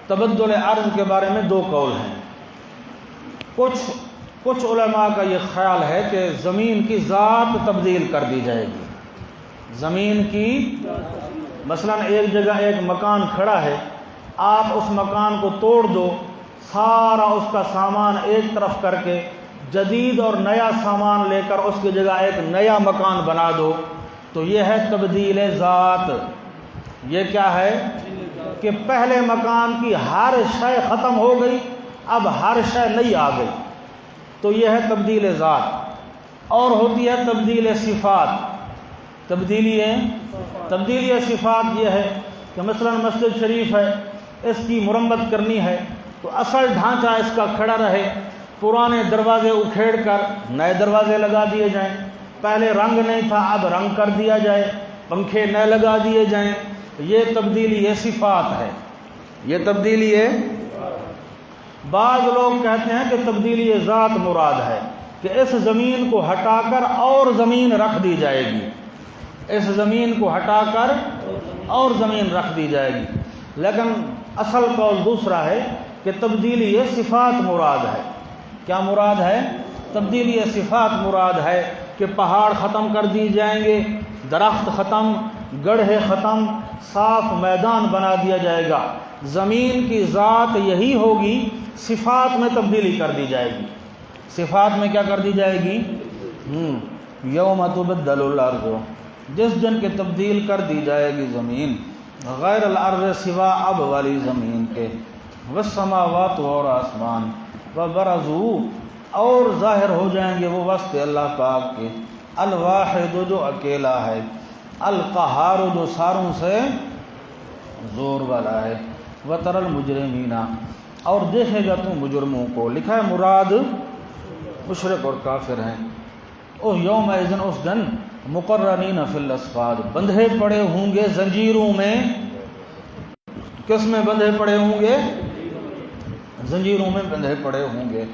تبدل ارض کے بارے میں دو قول ہیں. کچھ علماء کا یہ خیال ہے کہ زمین کی ذات تبدیل کر دی جائے گی. زمین کی مثلا ایک جگہ ایک مکان کھڑا ہے، آپ اس مکان کو توڑ دو، سارا اس کا سامان ایک طرف کر کے جدید اور نیا سامان لے کر اس کی جگہ ایک نیا مکان بنا دو، تو یہ ہے تبدیل ذات. یہ کیا ہے کہ پہلے مکان کی ہر شے ختم ہو گئی، اب ہر شے نئی آ گئی، تو یہ ہے تبدیل ذات. اور ہوتی ہے تبدیل صفات. تبدیلی صفات یہ ہے کہ مثلا مسجد شریف ہے، اس کی مرمت کرنی ہے تو اصل ڈھانچہ اس کا کھڑا رہے، پرانے دروازے اکھیڑ کر نئے دروازے لگا دیے جائیں، پہلے رنگ نہیں تھا اب رنگ کر دیا جائے، پنکھے نئے لگا دیے جائیں. یہ تبدیلی صفات ہے. یہ تبدیلی ہے. بعض لوگ کہتے ہیں کہ تبدیلی ذات مراد ہے کہ اس زمین کو ہٹا کر اور زمین رکھ دی جائے گی. اس زمین کو ہٹا کر اور زمین رکھ دی جائے گی. لیکن اصل قول دوسرا ہے کہ تبدیلی صفات مراد ہے. کیا مراد ہے؟ تبدیلی صفات مراد ہے کہ پہاڑ ختم کر دی جائیں گے، درخت ختم، گڑھے ختم، صاف میدان بنا دیا جائے گا. زمین کی ذات یہی ہوگی، صفات میں تبدیلی کر دی جائے گی. صفات میں کیا کر دی جائے گی؟ یوم تبدل الارض، جس دن کے تبدیل کر دی جائے گی زمین. غیر الارض سوا اب والی زمین کے. والسماوات اور آسمان. وبرزوا اور ظاہر ہو جائیں گے وہ وسط اللہ پاک کے. الواحد جو اکیلا ہے، القہار جو ساروں سے زور والا ہے. وتر المجرمین اور دیکھے گا تو مجرموں کو. لکھا ہے مراد مشرک اور کافر ہیں. او یوم اذن اس دن مقرنین فی الاصفاد بندھے پڑے ہوں گے زنجیروں میں. کس میں بندھے پڑے ہوں گے؟ زنجیروں میں بندھے پڑے ہوں گے.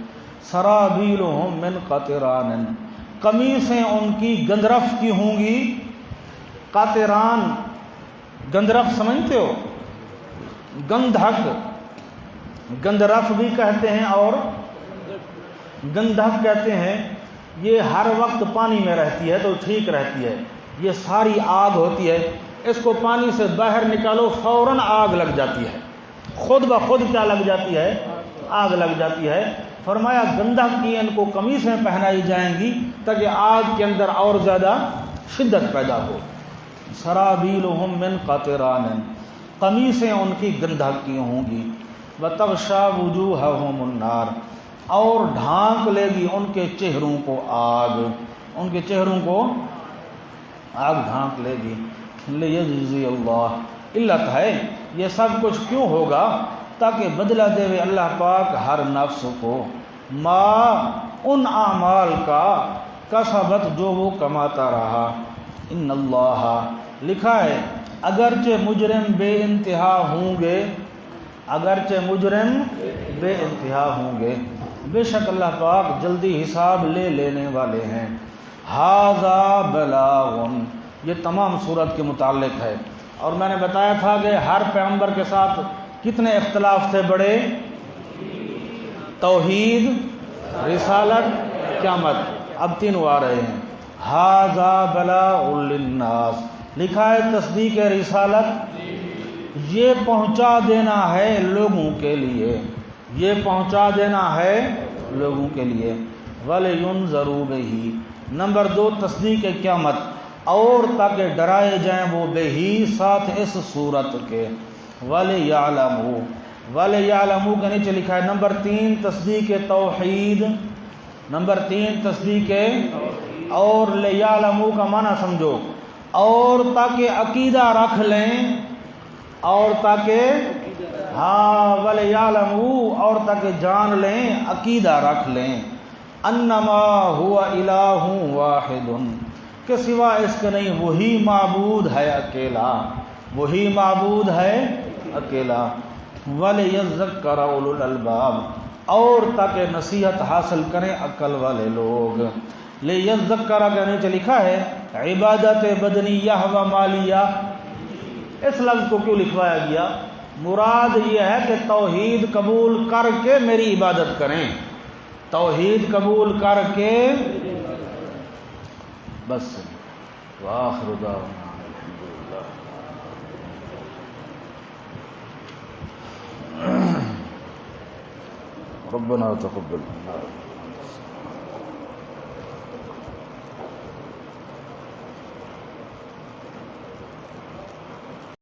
سرابیلہم من قطران قمیصیں ان کی گندرف کی ہوں گی. قطران گندرف سمجھتے ہو؟ گندھک گندرف بھی کہتے ہیں اور گندھک کہتے ہیں. یہ ہر وقت پانی میں رہتی ہے تو ٹھیک رہتی ہے. یہ ساری آگ ہوتی ہے، اس کو پانی سے باہر نکالو فوراً آگ لگ جاتی ہے. خود بخود کیا لگ جاتی ہے؟ آگ لگ جاتی ہے. فرمایا گندھک کی ان کو قمیصیں پہنائی جائیں گی تاکہ آگ کے اندر اور زیادہ شدت پیدا ہو. سرابیلہم من قطران قمیصیں ان کی گندھک کی ہوں گی. وتغشا وجوہہم النار اور ڈھانک لے گی ان کے چہروں کو آگ. ان کے چہروں کو آگ ڈھانک لے گی. لیجزی اللہ علت ہے یہ سب کچھ کیوں ہوگا؟ تاکہ بدلہ دے اللہ پاک ہر نفس کو ما ان اعمال کا کسبت جو وہ کماتا رہا. ان اللہ لکھا ہے اگرچہ مجرم بے انتہا ہوں گے، اگرچہ مجرم بے انتہا ہوں گے، بے شک اللہ پاک جلدی حساب لے لینے والے ہیں. ھذا بلاغ یہ تمام صورت کے متعلق ہے. اور میں نے بتایا تھا کہ ہر پیغمبر کے ساتھ کتنے اختلاف تھے بڑے؟ توحید، رسالت، قیامت. اب تینوں آ رہے ہیں. ھذا بلاغ للناس لکھا ہے تصدیق رسالت، یہ پہنچا دینا ہے لوگوں کے لیے، یہ پہنچا دینا ہے لوگوں کے لیے. وَلِيُنذَرُوا بِهِ نمبر 2 تصدیق قیامت اور تاکہ ڈرائے جائیں وہ بہی ساتھ اس صورت کے. وَلِيَعْلَمُوا وَلِيَعْلَمُوا کے نیچے لکھا ہے نمبر 3 تصدیق توحید. نمبر 3 تصدیق اور لِيَعْلَمُوا کا معنی سمجھو، اور تاکہ عقیدہ رکھ لیں، اور تاکہ وَلِيَعْلَمُوا اور تاکہ جان لیں، عقیدہ رکھ لیں. انما ہوا الہ واحد، کہ سوا اس کے نہیں وہی معبود ہے اکیلا، وہی معبود ہے اکیلا۔ وَلِيَذَّكَّرَ أُولُو الْأَلْبَابِ، اور تاکہ نصیحت حاصل کریں عقل والے لوگ۔ لِيَذَّكَّرَ کے نیچے لکھا ہے عبادت بدنیہ و مالیہ، اس لفظ کو کیوں لکھوایا گیا؟ مراد یہ ہے کہ توحید قبول کر کے میری عبادت کریں، توحید قبول کر کے بس۔ وآخر دعوانا الحمدللہ۔ ربنا تقبل منا